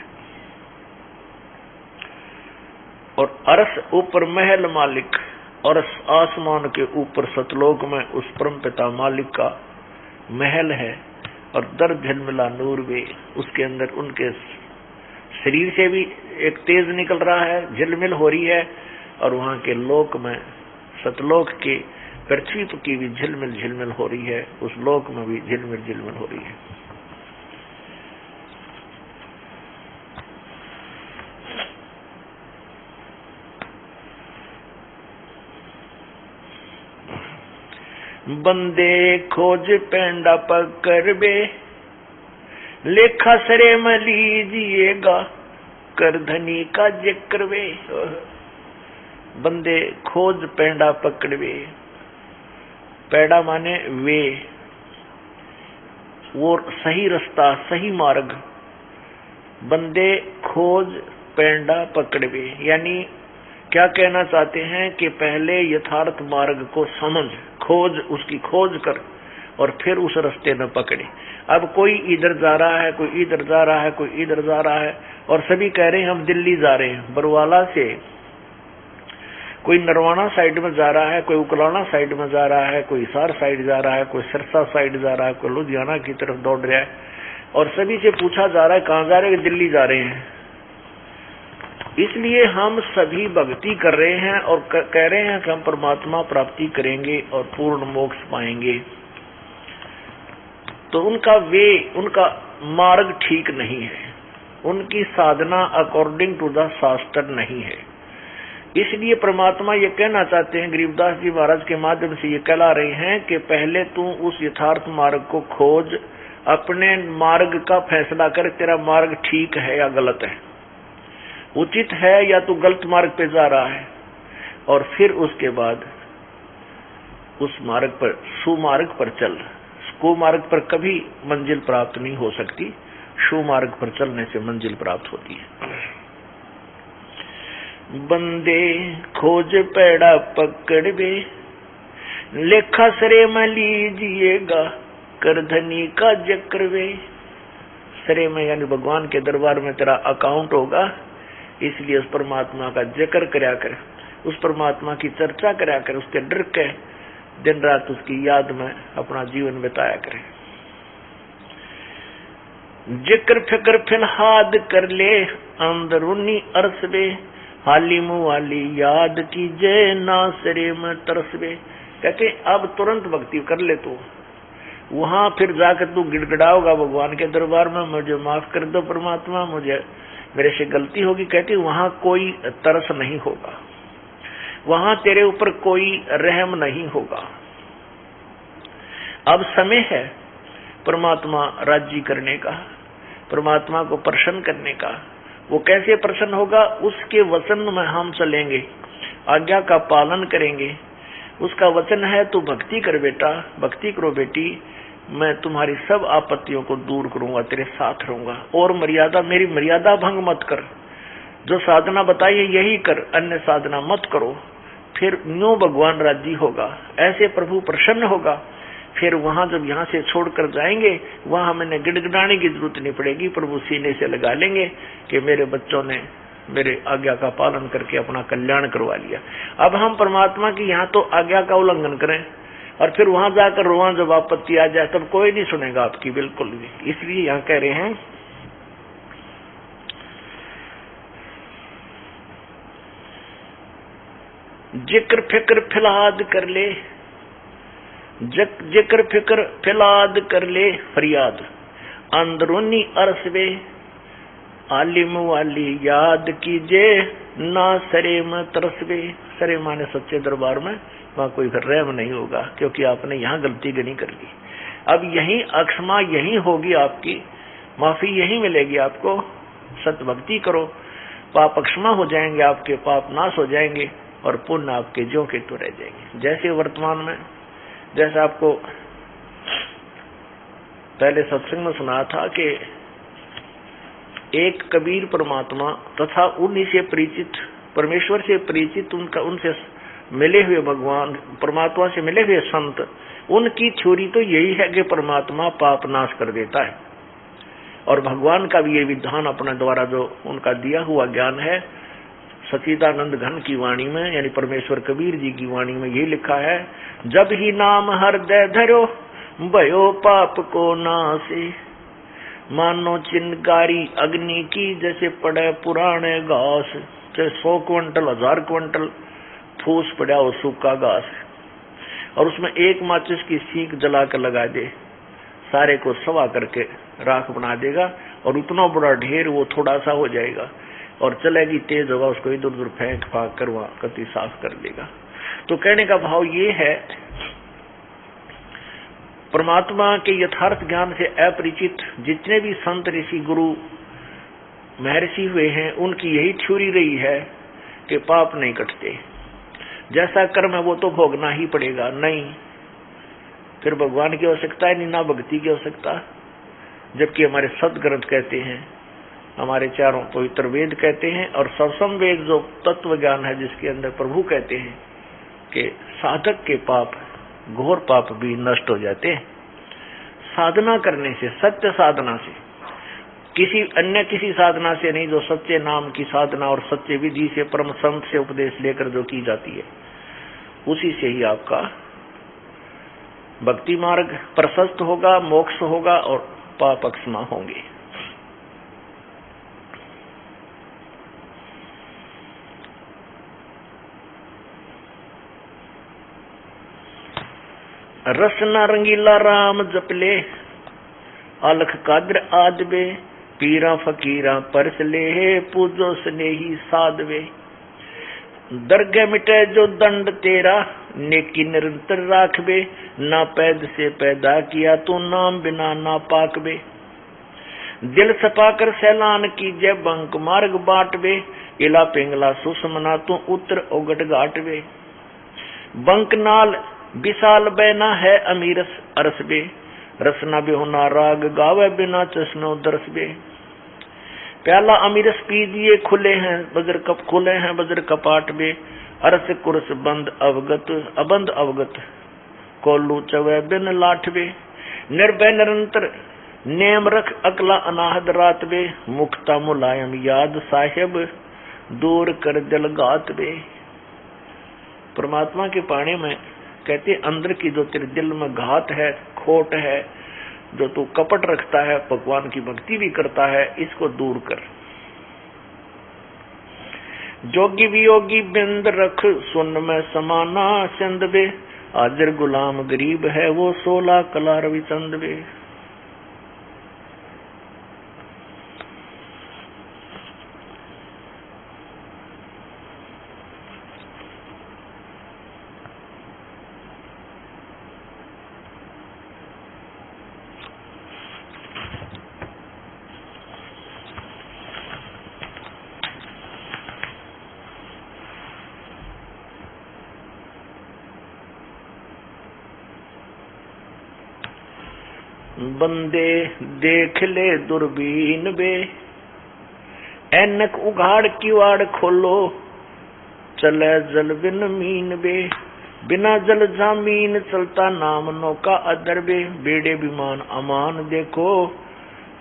और अर्श ऊपर महल मालिक, और आसमान के ऊपर सतलोक में उस परम पिता मालिक का महल है। और दर झलमिला नूर वे, उसके अंदर उनके शरीर से भी एक तेज निकल रहा है, झिलमिल हो रही है। और वहां के लोक में, सतलोक के पृथ्वी की भी झिलमिल झिलमिल हो रही है, उस लोक में भी झिलमिल झिलमिल हो रही है। बंदे खोज पेंडा पकड़ बे, लेखा सरे में लीजिएगा, कर धनी का जिक्र वे। बंदे खोज पेंडा पकड़वे, पेड़ा माने वे, वो सही रास्ता सही मार्ग। बंदे खोज पेंडा पकड़वे यानी क्या कहना चाहते हैं कि पहले यथार्थ मार्ग को समझ, खोज, उसकी खोज कर और फिर उस रास्ते में पकड़े। अब कोई इधर जा रहा है, कोई इधर जा रहा है, कोई इधर जा रहा है और सभी कह रहे हैं हम दिल्ली जा रहे हैं। बरवाला से कोई नरवाना साइड में जा रहा है, कोई उकलाना साइड में जा रहा है, कोई हिसार साइड जा रहा है, कोई सिरसा साइड जा रहा है, कोई लुधियाना की तरफ दौड़ रहा है और सभी से पूछा जा रहा है कहाँ जा रहे हैं? दिल्ली जा रहे हैं। इसलिए हम सभी भक्ति कर रहे हैं और कह रहे हैं कि हम परमात्मा प्राप्ति करेंगे और पूर्ण मोक्ष पाएंगे। तो उनका मार्ग ठीक नहीं है, उनकी साधना अकॉर्डिंग टू द शास्त्र नहीं है। इसलिए परमात्मा ये कहना चाहते हैं, गरीबदास जी महाराज के माध्यम से ये कहला रहे हैं कि पहले तू उस यथार्थ मार्ग को खोज, अपने मार्ग का फैसला कर, तेरा मार्ग ठीक है या गलत है, उचित है या तू गलत मार्ग पे जा रहा है। और फिर उसके बाद उस मार्ग पर, सुमार्ग पर चल। कुमार्ग पर कभी मंजिल प्राप्त नहीं हो सकती, सुमार्ग पर चलने से मंजिल प्राप्त होती है। बंदे खोज पेड़ा पकड़वे, लेखा सरे में लीजिएगा, कर धनी का जिक्र वे। सरे में यानी भगवान के दरबार में तेरा अकाउंट होगा, इसलिए उस परमात्मा का जिक्र करया कर, उस परमात्मा की चर्चा करया कर, उसके डर के दिन रात उसकी याद में अपना जीवन बिताया करे। जिक्र फिक्र फिलहाद कर ले, अंदरूनी अरसबे, हाली मुहाली याद कीजे, ना सरे में तरसबे। कहते अब तुरंत भक्ति कर ले तू, वहां फिर जाकर तू गिड़गिड़ाओगा भगवान के दरबार में, मुझे माफ कर दो परमात्मा, मुझे मेरे से गलती होगी। कहती वहां कोई तरस नहीं होगा, वहां तेरे ऊपर कोई रहम नहीं होगा। अब समय है परमात्मा राजी करने का, परमात्मा को प्रसन्न करने का। वो कैसे प्रसन्न होगा? उसके वचन में हम चलेंगे, आज्ञा का पालन करेंगे। उसका वचन है तू भक्ति कर बेटा, भक्ति करो बेटी, मैं तुम्हारी सब आपत्तियों को दूर करूंगा, तेरे साथ रहूंगा। और मर्यादा, मेरी मर्यादा भंग मत कर, जो साधना बताई है यही कर, अन्य साधना मत करो। फिर न्यू भगवान राजी होगा, ऐसे प्रभु प्रसन्न होगा। फिर वहां जब यहाँ से छोड़कर जाएंगे, वहां हमें गिड़गिड़ाने की जरूरत नहीं पड़ेगी, प्रभु सीने से लगा लेंगे कि मेरे बच्चों ने मेरे आज्ञा का पालन करके अपना कल्याण करवा लिया। अब हम परमात्मा की यहाँ तो आज्ञा का उल्लंघन करें और फिर वहां जाकर रोआ जब आपत्ति आ जाए तब कोई नहीं सुनेगा आपकी, बिल्कुल भी। इसलिए यहाँ कह रहे हैं जिक्र फिक्र फिलहाद कर ले, जिक्र फिक्र फिलहाद कर ले फरियाद, अंदरूनी अरसवे, आलिम वाली याद कीजे, ना सरे में तरसवे। सरे माने सच्चे दरबार में, वहां कोई रहम नहीं होगा, क्योंकि आपने यहाँ गलती नहीं कर ली। अब यही अक्षमा यही होगी, आपकी माफी यही मिलेगी आपको। सत भक्ति करो, पाप अक्षमा हो जाएंगे, आपके पाप नाश हो जाएंगे और पुण्य आपके ज्यों के तो रह जाएंगे। जैसे वर्तमान में, जैसे आपको पहले सत्संग में सुना था कि एक कबीर परमात्मा तथा उन्हीं से परिचित, परमेश्वर से परिचित, उनसे मिले हुए भगवान, परमात्मा से मिले हुए संत, उनकी थ्योरी तो यही है कि परमात्मा पाप नाश कर देता है। और भगवान का भी ये विधान अपने द्वारा जो उनका दिया हुआ ज्ञान है, सच्चिदानंद घन की वाणी में, यानी परमेश्वर कबीर जी की वाणी में यही लिखा है, जब ही नाम हृदय धरो, भयो पाप को नासे, मानो चिनगारी अग्नि की, जैसे पड़े पुराने घास। चाहे 100 क्विंटल 1000 क्विंटल फूस पड़ा हो सूखा घास, और उसमें एक माचिस की सीख जला कर लगा दे, सारे को सवा करके राख बना देगा और उतना बड़ा ढेर वो थोड़ा सा हो जाएगा और चलेगी तेज हवा, उसको इधर उधर फेंक फाक कर वहां कति साफ कर देगा। तो कहने का भाव ये है, परमात्मा के यथार्थ ज्ञान से अपरिचित जितने भी संत ऋषि गुरु महर्षि हुए हैं, उनकी यही थ्योरी रही है कि पाप नहीं कटते, जैसा कर्म है वो तो भोगना ही पड़ेगा। नहीं, फिर भगवान की आवश्यकता है नहीं, ना भक्ति की आवश्यकता। जबकि हमारे सदग्रंथ कहते हैं, हमारे चारों पवित्र वेद कहते हैं और सबसम वेद जो तत्व ज्ञान है जिसके अंदर प्रभु कहते हैं कि साधक के पाप, घोर पाप भी नष्ट हो जाते हैं साधना करने से, सत्य साधना से, किसी साधना से नहीं, जो सच्चे नाम की साधना और सच्चे विधि से परम संत से उपदेश लेकर जो की जाती है, उसी से ही आपका भक्ति मार्ग प्रशस्त होगा, मोक्ष होगा और पाप अक्षमा होंगे। रसना रंगीला राम जपले, अलख कादर आदबे, पीरा फकीरा परस ले, पूजो स्नेही साधवे। दरगह मिटे जो दंड तेरा, नेकी निरंतर राखबे, ना पैद से पैदा किया तू नाम बिना ना पाकबे। दिल सपाकर सैलान कीजे, बंक मार्ग बाटबे, इला पिंगला सुषमना तू उत्तर ओगट घाटबे। बंक नाल विशाल बैना है अमीरस अरसबे, रसना बेहुना राग गावे बिना चश्नो दरसबे। प्याला अमीरस पीजिए खुले हैं बजर कप, खुले हैं बजर कपाट बे, अरस कुरस बंद अवगत, अबंद अवगत कोल्लू चवे बिन लाठबे। निर्भय निरंतर नेम रख अकला अनाहद रात बे, मुक्ता मुलायम याद साहेब दूर कर दिल गात बे। परमात्मा के पाने में कहते अंदर की जो तेरे दिल में घात है, खोट है, जो तू कपट रखता है, भगवान की भक्ति भी करता है, इसको दूर कर। जोगी वियोगी बिंद रख सुन में समाना चंद बे, हाजिर गुलाम गरीब है वो 16 कला रविचंद बे। बंदे देख ले दूरबीन बे, ऐनक उघाड़ किवाड़ खोलो, चले जल बिन मीन बे। बिना जल जमीन चलता नाम नौका अदर बे, बेड़े विमान अमान देखो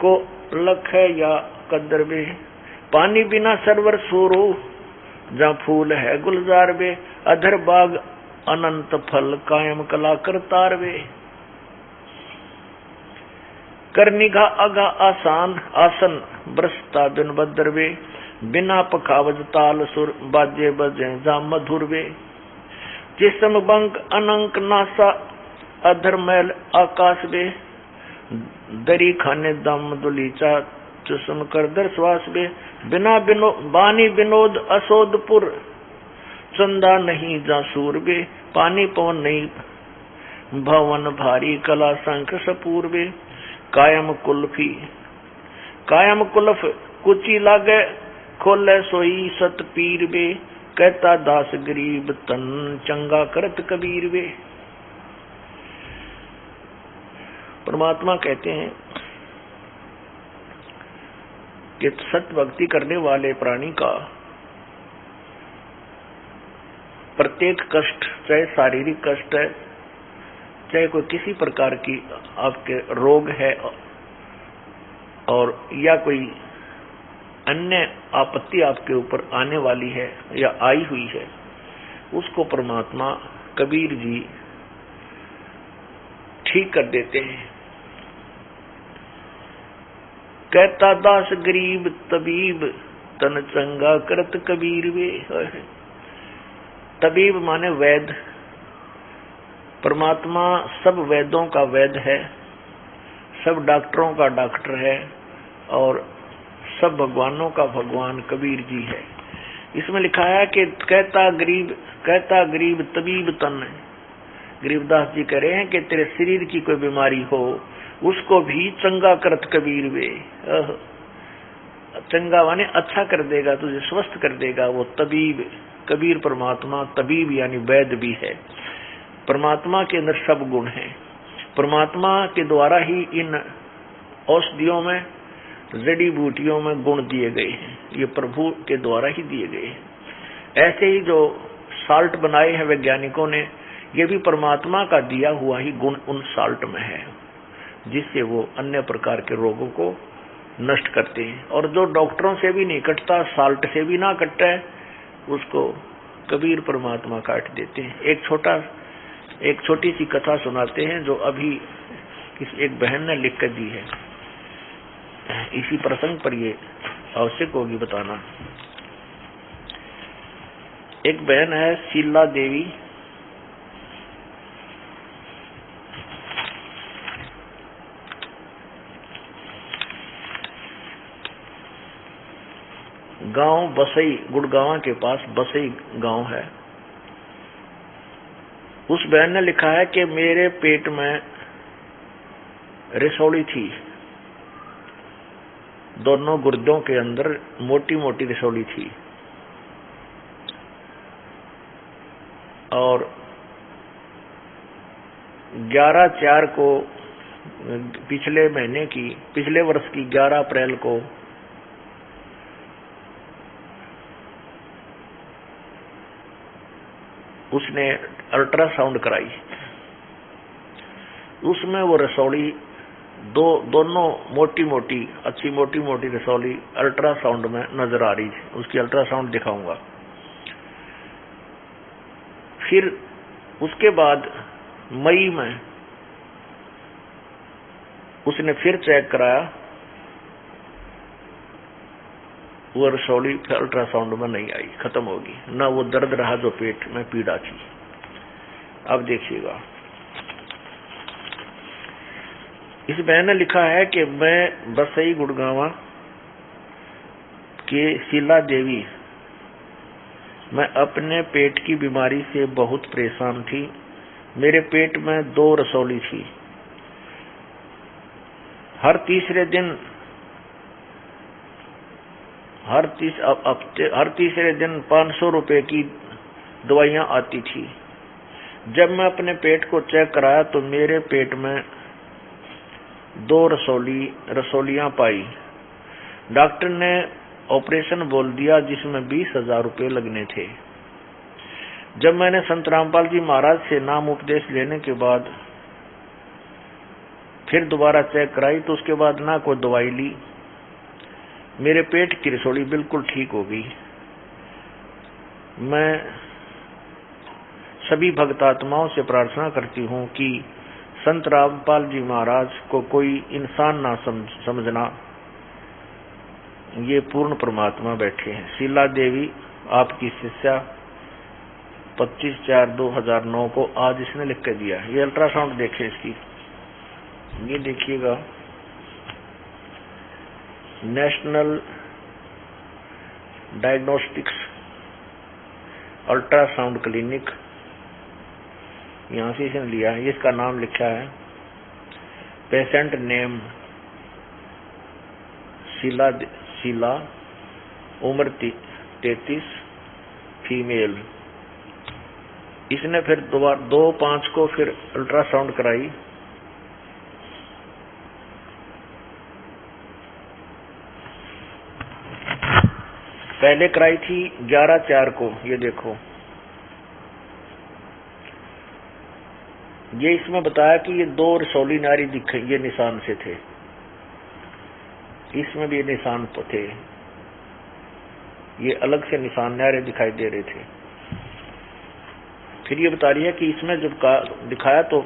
को लख है या कदर बे। पानी बिना सरवर सूरो, जहाँ फूल है गुलजार बे, अधर बाग अनंत फल कायम कला करतार बे। कर निगाह अगा आसान आसन बरसता बिन बदर वे, बिना पखावज ताल सुर बाजे बजे जा मधुर वे। जिसम बंक अनंक नासा अधर मैल आकाश वे, दरी खाने दम दुलीचा चुसम कर दर श्वास वे। बिना बानी विनोद असोदपुर, चंदा नहीं जा सूर वे। पानी पवन नहीं भवन भारी कला शंख सपूर वे। कायम कुल्फ कुची लागे, खोले सोई सत पीर वे। कहता दास गरीब तन चंगा करत कबीर वे। परमात्मा कहते हैं कि सत्य भक्ति करने वाले प्राणी का प्रत्येक कष्ट, चाहे शारीरिक कष्ट है, चाहे कोई किसी प्रकार की आपके रोग है और या कोई अन्य आपत्ति आपके ऊपर आने वाली है या आई हुई है, उसको परमात्मा कबीर जी ठीक कर देते हैं। कहता दास गरीब तबीब तन चंगा करत कबीर वे। तबीब माने वैद, परमात्मा सब वेदों का वेद है, सब डॉक्टरों का डॉक्टर है और सब भगवानों का भगवान कबीर जी है। इसमें लिखा है कि कहता गरीब तबीब तन। गरीबदास जी कह रहे हैं कि तेरे शरीर की कोई बीमारी हो उसको भी चंगा करत कबीर वे। चंगा माने अच्छा कर देगा, तुझे स्वस्थ कर देगा वो तबीब। कबीर परमात्मा तबीब यानी वैद्य भी है। परमात्मा के अंदर सब गुण हैं। परमात्मा के द्वारा ही इन औषधियों में, जड़ी बूटियों में गुण दिए गए हैं। ये प्रभु के द्वारा ही दिए गए हैं। ऐसे ही जो साल्ट बनाए हैं वैज्ञानिकों ने, ये भी परमात्मा का दिया हुआ ही गुण उन साल्ट में है, जिससे वो अन्य प्रकार के रोगों को नष्ट करते हैं। और जो डॉक्टरों से भी नहीं कटता, साल्ट से भी ना कटता है, उसको कबीर परमात्मा काट देते हैं। एक छोटी सी कथा सुनाते हैं जो अभी एक बहन ने लिख कर दी है। इसी प्रसंग पर ये आवश्यक होगी बताना। एक बहन है शीला देवी, गांव बसई, गुड़गांव के पास बसई गांव है। उस बहन ने लिखा है कि मेरे पेट में रसौली थी, दोनों गुर्दों के अंदर मोटी मोटी रसौली थी और 11/4 को पिछले वर्ष की 11 अप्रैल को उसने अल्ट्रासाउंड कराई। उसमें वो रसौली दोनों मोटी मोटी रसौली अल्ट्रासाउंड में नजर आ रही थी। उसकी अल्ट्रासाउंड दिखाऊंगा। फिर उसके बाद मई में उसने फिर चेक कराया, वो रसौली अल्ट्रासाउंड में नहीं आई, खत्म होगी। ना वो दर्द रहा जो पेट में पीड़ा थी। अब देखिएगा, इस बहन ने लिखा है कि मैं बसई गुड़गांव के शीला देवी, मैं अपने पेट की बीमारी से बहुत परेशान थी। मेरे पेट में 2 रसौली थी। हर तीसरे दिन 500 रुपए की दवाइयां आती थी। जब मैं अपने पेट को चेक कराया तो मेरे पेट में 2 रसौलियां पाई। डॉक्टर ने ऑपरेशन बोल दिया, जिसमें 20,000 रुपए लगने थे। जब मैंने संत रामपाल जी महाराज से नाम उपदेश लेने के बाद फिर दोबारा चेक कराई तो उसके बाद ना कोई दवाई ली, मेरे पेट की रसौली बिल्कुल ठीक हो गई। मैं सभी भक्तात्माओं से प्रार्थना करती हूँ कि संत रामपाल जी महाराज को कोई इंसान ना समझना, ये पूर्ण परमात्मा बैठे हैं। शीला देवी आपकी शिष्या 25/4/2009 को आज इसने लिख के दिया। ये अल्ट्रासाउंड देखे इसकी, ये देखिएगा, नेशनल डायग्नोस्टिक्स अल्ट्रासाउंड क्लिनिक, यहां से इसने लिया है। इसका नाम लिखा है, पेशेंट नेम शीला, उम्र 33, फीमेल। इसने फिर 2/5 को फिर अल्ट्रासाउंड कराई। पहले कराई थी 11/4 को, ये देखो। ये इसमें बताया कि ये 2 रसौली नारी दिखे, ये निशान से थे। इसमें भी ये निशान तो थे, ये अलग से निशान नारे दिखाई दे रहे थे। फिर ये बता रही है कि इसमें जब दिखाया तो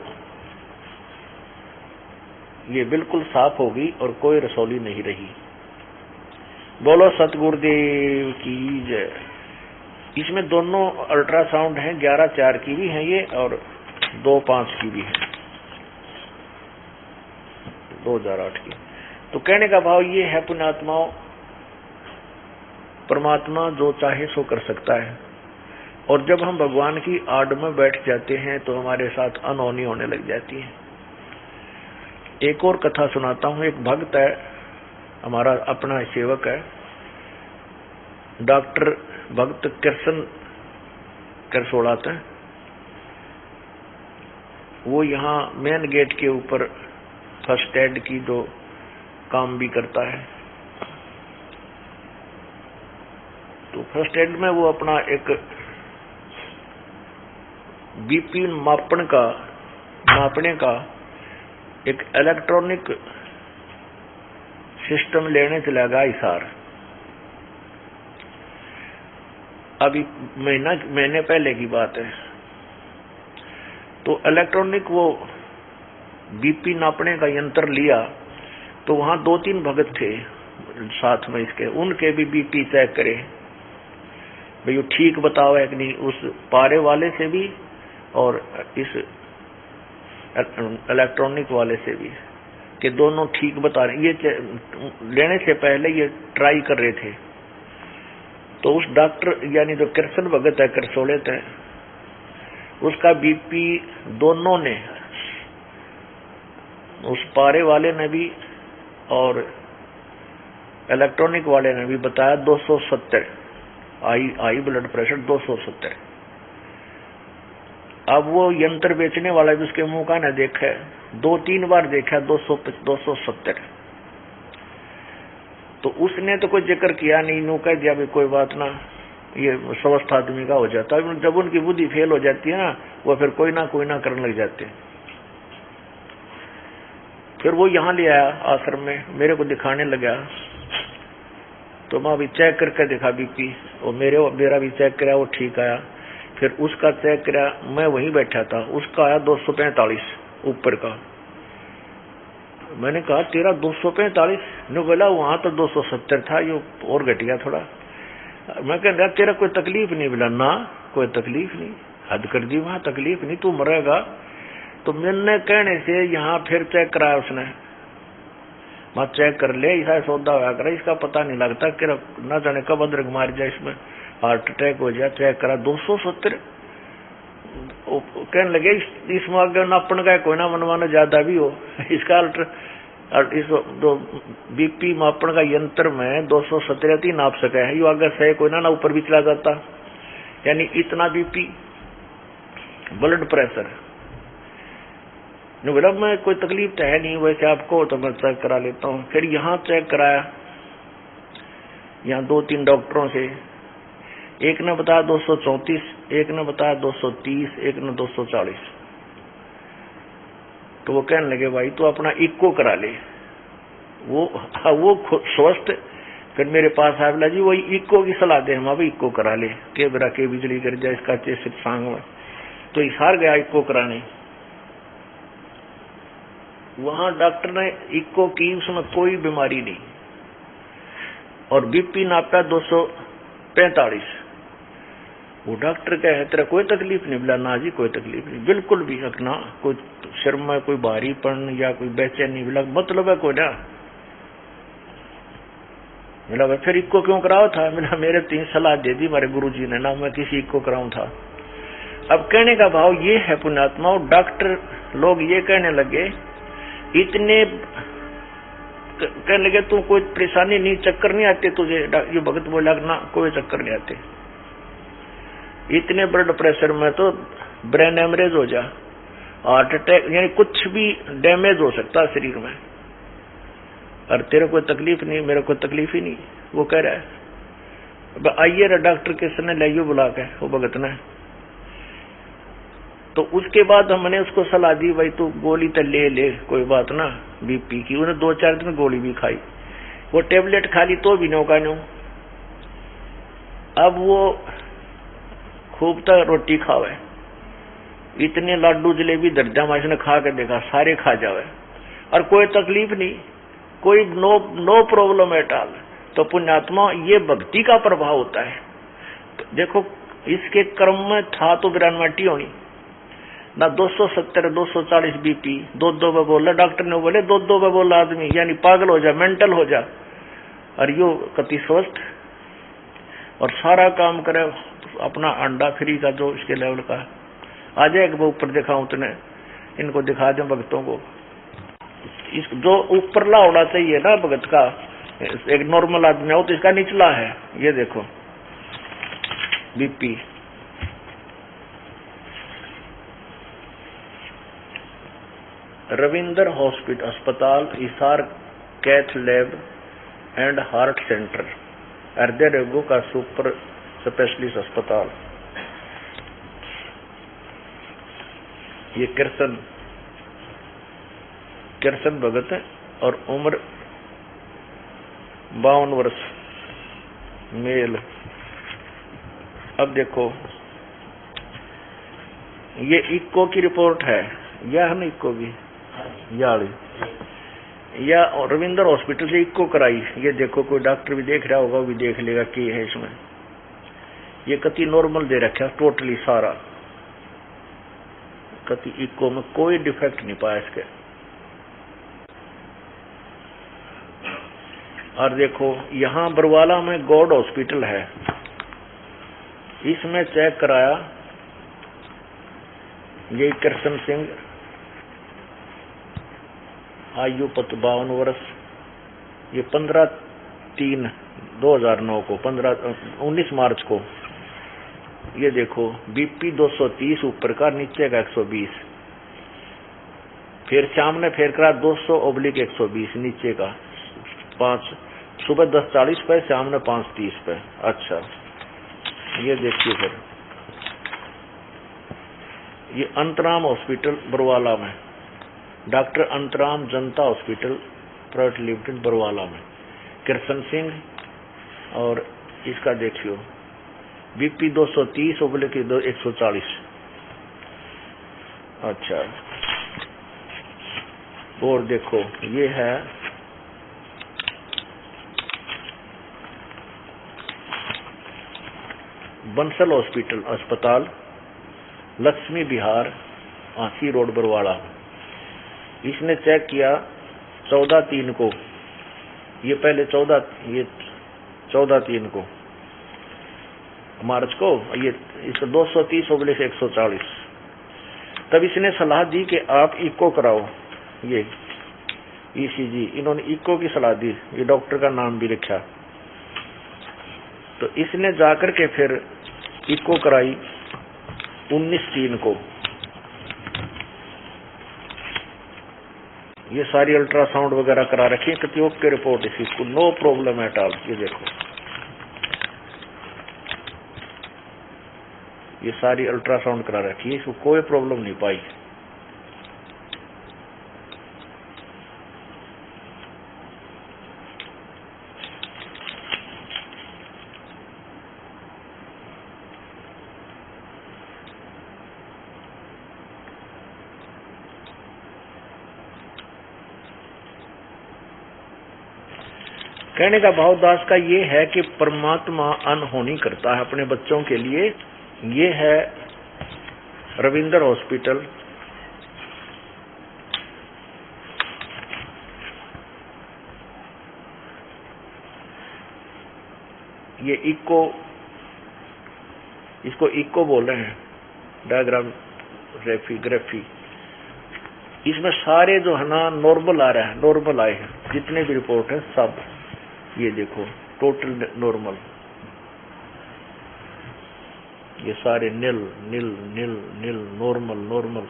ये बिल्कुल साफ होगी और कोई रसौली नहीं रही। बोलो सतगुरुदेव की जय। इसमें दोनों अल्ट्रासाउंड हैं, 11/4 की भी है ये और 2/5 की भी है, 2008 की। तो कहने का भाव ये है, पुण्यात्माओं, परमात्मा जो चाहे सो कर सकता है, और जब हम भगवान की आड़ में बैठ जाते हैं तो हमारे साथ अनहोनी होने लग जाती है। एक और कथा सुनाता हूं। एक भक्त है, हमारा अपना सेवक है, डॉक्टर भक्त कृष्ण करसोड़ाते हैं। वो यहाँ मेन गेट के ऊपर फर्स्ट एड की जो काम भी करता है, तो फर्स्ट एड में वो अपना एक बीपी मापने का एक इलेक्ट्रॉनिक सिस्टम लेने चला गया हिसार। अभी महीने पहले की बात है। तो इलेक्ट्रॉनिक वो बीपी नापने का यंत्र लिया, तो वहां 2-3 भगत थे साथ में इसके, उनके भी बीपी चेक करे भाई वो ठीक बताओ है कि नहीं, उस पारे वाले से भी और इस इलेक्ट्रॉनिक वाले से भी, कि दोनों ठीक बता रहे। ये लेने से पहले ये ट्राई कर रहे थे। तो उस डॉक्टर यानी जो कृष्ण भगत है, करसोड़ित है, उसका बीपी दोनों ने, उस पारे वाले ने भी और इलेक्ट्रॉनिक वाले ने भी बताया 270 हाई ब्लड प्रेशर 270। अब वो यंत्र बेचने वाला भी उसके मुंह का न देखा, 2-3 बार देखा 270। तो उसने तो कोई जिक्र किया नहीं, यूं कह दिया भी कोई बात ना, ये स्वस्थ आदमी का हो जाता है। जब उनकी बुद्धि फेल हो जाती है ना, वो फिर कोई ना करने लग जाते। फिर वो यहाँ ले आया आश्रम में, मेरे को दिखाने लगा। तो मैं अभी चेक करके देखा बीपी, और मेरा भी चेक कराया, वो ठीक आया। फिर उसका चेक कराया, मैं वहीं बैठा था, उसका आया 245 ऊपर का। मैंने कहा तेरा 245? ने बोला वहां तो 270 था, ये और घट गया थोड़ा। मैं कह रहा तेरा कोई तकलीफ नहीं? बोला ना कोई तकलीफ नहीं। हद कर दी, वहां तकलीफ नहीं, तू मरेगा। तो मैंने कहने से यहाँ फिर चेक कराया उसने, मैं चेक कर ले, ऐसा सौदा हुआ करा, इसका पता नहीं लगता कि न जाने कब अदरक मार जाए, इसमें हार्ट अटैक हो जाए। चेक करा 270। कहने लगे इसमें अगर नापन का कोई ना मनवाना ज्यादा भी हो, इसका इस दो बीपी मापन का यंत्र में 270 ही नाप सके है, यो अगर सही कोई ना ऊपर भी चला जाता। यानी इतना बीपी ब्लड प्रेशर। बोला मैं कोई तकलीफ तो है नहीं, वैसे आपको तो मैं चेक करा लेता हूँ। फिर यहाँ चेक कराया, यहाँ 2-3 डॉक्टरों से, एक ने बताया 234, एक ने बताया 230, एक ने 240। तो वो कहने लगे भाई तो अपना इको करा ले। वो स्वस्थ। फिर मेरे पास आया, बोला जी वही इको की सलाह दे, हम अभी इको करा ले, के बेरा के बिजली कर जाए इसका चेसिक सांग में। तो हिसार गया इको कराने। वहां डॉक्टर ने इको की, उसमें कोई बीमारी नहीं, और बीपी नापा 245। वो डॉक्टर कहे तेरा कोई तकलीफ नहीं? बोला ना जी कोई तकलीफ नहीं, बिल्कुल भी ना, कोई सिर में कोई भारीपन या कोई बेचैनी। बोला मतलब है कोई ना? बोला फिर इको क्यों कराओ था? बोला मेरे 3 सलाह दे दी मेरे गुरुजी ने, ना मैं किसी इको कराऊं था। अब कहने का भाव ये है पुण्यात्मा, डॉक्टर लोग ये कहने लगे, इतने कहने लगे तू कोई परेशानी नहीं, चक्कर नहीं आते तुझे? ये भगत बोला ना कोई चक्कर नहीं आते, इतने ब्लड प्रेशर में तो ब्रेन हेमरेज हो जा, हार्ट अटैक, यानी कुछ भी डैमेज हो सकता है शरीर में। और तेरे कोई तकलीफ नहीं? मेरे को तकलीफ ही नहीं। वो कह रहा है आइए डॉक्टर किसने लाइयो बुला के, वो भगत ने। तो उसके बाद हमने उसको सलाह दी भाई तू गोली तो ले कोई बात ना बीपी की। उन्हें 2-4 दिन गोली भी खाई, वो टेबलेट खा ली तो भी नौका नो। अब वो खूब तक रोटी खावे, इतने लाडू जलेबी दर्जा माश ने खा के देखा, सारे खा जावे और कोई तकलीफ नहीं, कोई नो प्रॉब्लम एट ऑल। तो पुण्यात्मा ये भक्ति का प्रभाव होता है। देखो इसके कर्म में था तो विरानवाटी होनी, ना 270 240 बीपी, 2 में बोला डॉक्टर ने, बोले 2 में बोला आदमी, यानी पागल हो जा, मेंटल हो जा, और यो कति स्वस्थ और सारा काम करे अपना अंडा फ्री का जो इसके लेवल का। आ जाए वो ऊपर दिखाऊं तने, इनको दिखा दें भक्तों को। इस जो ऊपरला होना चाहिए ना भगत का, एक नॉर्मल आदमी हो तो इसका निचला है। ये देखो बीपी, रविंदर हॉस्पिटल अस्पताल, Hisar cath lab and heart centre, हृदय रोगों का सुपर स्पेशलिस्ट अस्पताल। ये कृष्ण भगत है और उम्र 52 वर्ष, मेल। अब देखो ये इक्को की रिपोर्ट है, यह है ना इक्को की, या रविंदर हॉस्पिटल से इक्को कराई। ये देखो कोई डॉक्टर भी देख रहा होगा, वो भी देख लेगा कि है इसमें। ये कति नॉर्मल दे रखा टोटली सारा, कति इक्को में कोई डिफेक्ट नहीं पाया इसके। और देखो यहाँ बरवाला में गॉड हॉस्पिटल है, इसमें चेक कराया, ये कृष्ण सिंह, आयु 52 वर्ष, ये 15/3/2009 को 19 मार्च को। ये देखो बीपी 230 ऊपर का, नीचे का 120, फिर शाम ने फेर करा 200/120 नीचे का 5, सुबह 10:40 पे, शाम ने 5:30 पे। अच्छा ये देखिए फिर ये अंतराम हॉस्पिटल बरवाला में, डॉक्टर अंतराम जनता हॉस्पिटल प्राइवेट लिमिटेड बरवाला में, कृष्ण सिंह। और इसका देखियो बीपी 230/140। अच्छा और देखो ये है बंसल हॉस्पिटल अस्पताल, लक्ष्मी विहार, आसी रोड बरवाड़ा। इसने चेक किया 14/3 को, ये पहले 14/3 को मार्च को, ये इसको 230/140। तब इसने सलाह दी कि आप इको कराओ, ये ईसीजी, इन्होंने इको की सलाह दी, ये डॉक्टर का नाम भी लिखा। तो इसने जाकर के फिर इको कराई 19/3 को। ये सारी अल्ट्रासाउंड वगैरह करा रखी है, कति ओके रिपोर्ट इसकी, नो प्रॉब्लम एट ऑल। ये देखो ये सारी अल्ट्रासाउंड करा रखी है, इसको कोई प्रॉब्लम नहीं पाई। कहने का भाव दास का ये है कि परमात्मा अनहोनी करता है अपने बच्चों के लिए। ये है रविंदर हॉस्पिटल, ये इको, इसको इको बोल रहे हैं, डायग्राम ग्राफी। इसमें सारे जो है ना नॉर्मल आ रहा है, नॉर्मल आए हैं जितने भी रिपोर्ट है सब। ये देखो टोटल नॉर्मल, ये सारे नील नील नील नील, नॉर्मल नॉर्मल।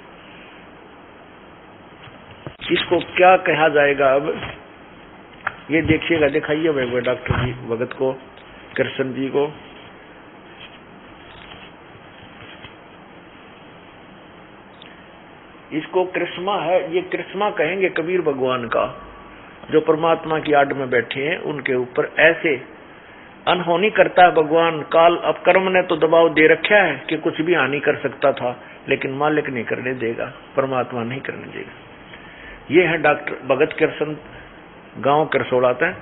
इसको क्या कहा जाएगा अब, ये देखिएगा, दिखाइए भाई डॉक्टर जी भगत को, कृष्ण जी को। इसको कृष्मा है, ये कृष्मा कहेंगे कबीर भगवान का, जो परमात्मा की आड़ में बैठे हैं उनके ऊपर ऐसे अनहोनी करता है भगवान। काल अब कर्म ने तो दबाव दे रखा है कि कुछ भी हानि कर सकता था, लेकिन मालिक नहीं करने देगा, परमात्मा नहीं करने देगा। ये है डॉक्टर भगत कृष्ण, गांव करसोड़ा था।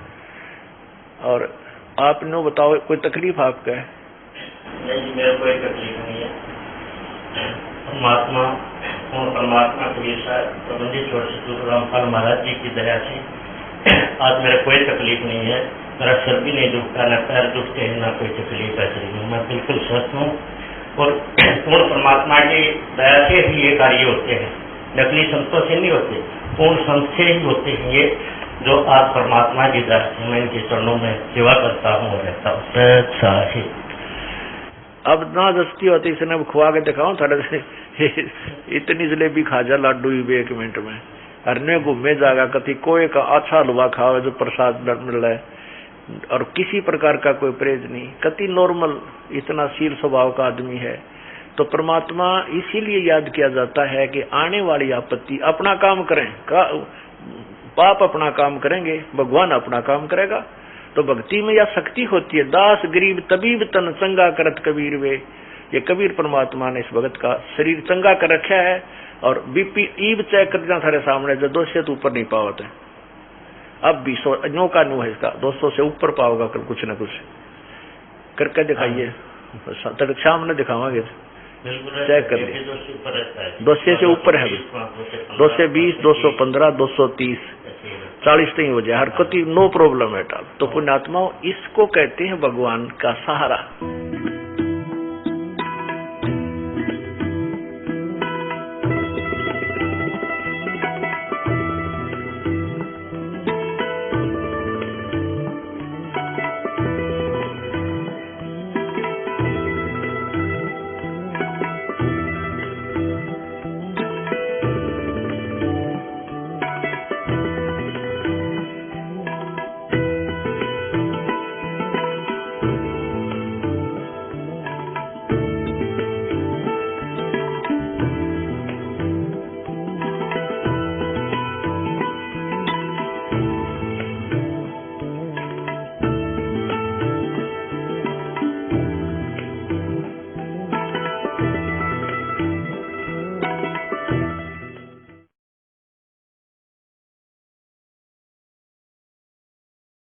और आप नो बताओ कोई तकलीफ आपका है? नहीं, मेरे को कोई तकलीफ नहीं है। परमात्मा पूर्ण परमात्मा के विषय प्रबंधित छोड़ से रामपाल महाराज जी की दया से आज मेरा कोई तकलीफ नहीं है। मेरा सिर भी नहीं दुखता, न पैर दुखते हैं, न कोई तकलीफ है शरीर में। मैं बिल्कुल स्वस्थ हूँ और पूर्ण परमात्मा की दया से ही ये कार्य होते हैं, नकली संतों से नहीं होते, पूर्ण संत से ही होते हैं ये, जो आज परमात्मा की दया से मैं इनके चरणों में सेवा करता हूँ और रहता हूँ। सच्चा है। अब ना दस्ती होती इसने खुआ के दिखाऊं थोड़ा से इतनी जलेबी खा जा लाडू ही 1 मिनट में। हरने घूमे जाएगा कति कोई का अच्छा हलवा खाओ जो प्रसाद मिल रहा है और किसी प्रकार का कोई परहेज नहीं, कति नॉर्मल इतना शील स्वभाव का आदमी है। तो परमात्मा इसीलिए याद किया जाता है कि आने वाली आपत्ति अपना काम करें, पाप अपना काम करेंगे, भगवान अपना काम करेगा। तो भक्ति में यह शक्ति होती है। दास गरीब तबीब तन चंगा करत कबीर वे, ये कबीर परमात्मा ने इस भगत का शरीर चंगा कर रखा है और बीपी ईब चेक कर देना थारे सामने जो 200 से ऊपर नहीं पावत है। अब भी 100 का न्यू है इसका, 200 से ऊपर पाओगा कल कुछ न कुछ करके दिखाइए। शाम में दिखावांगे, चेक कर लिए 200 से ऊपर है, 220, 215, 230, 40 नहीं हो जाए हर कति नो प्रॉब्लम है। तो पुण्यात्माओं इसको कहते हैं भगवान का सहारा।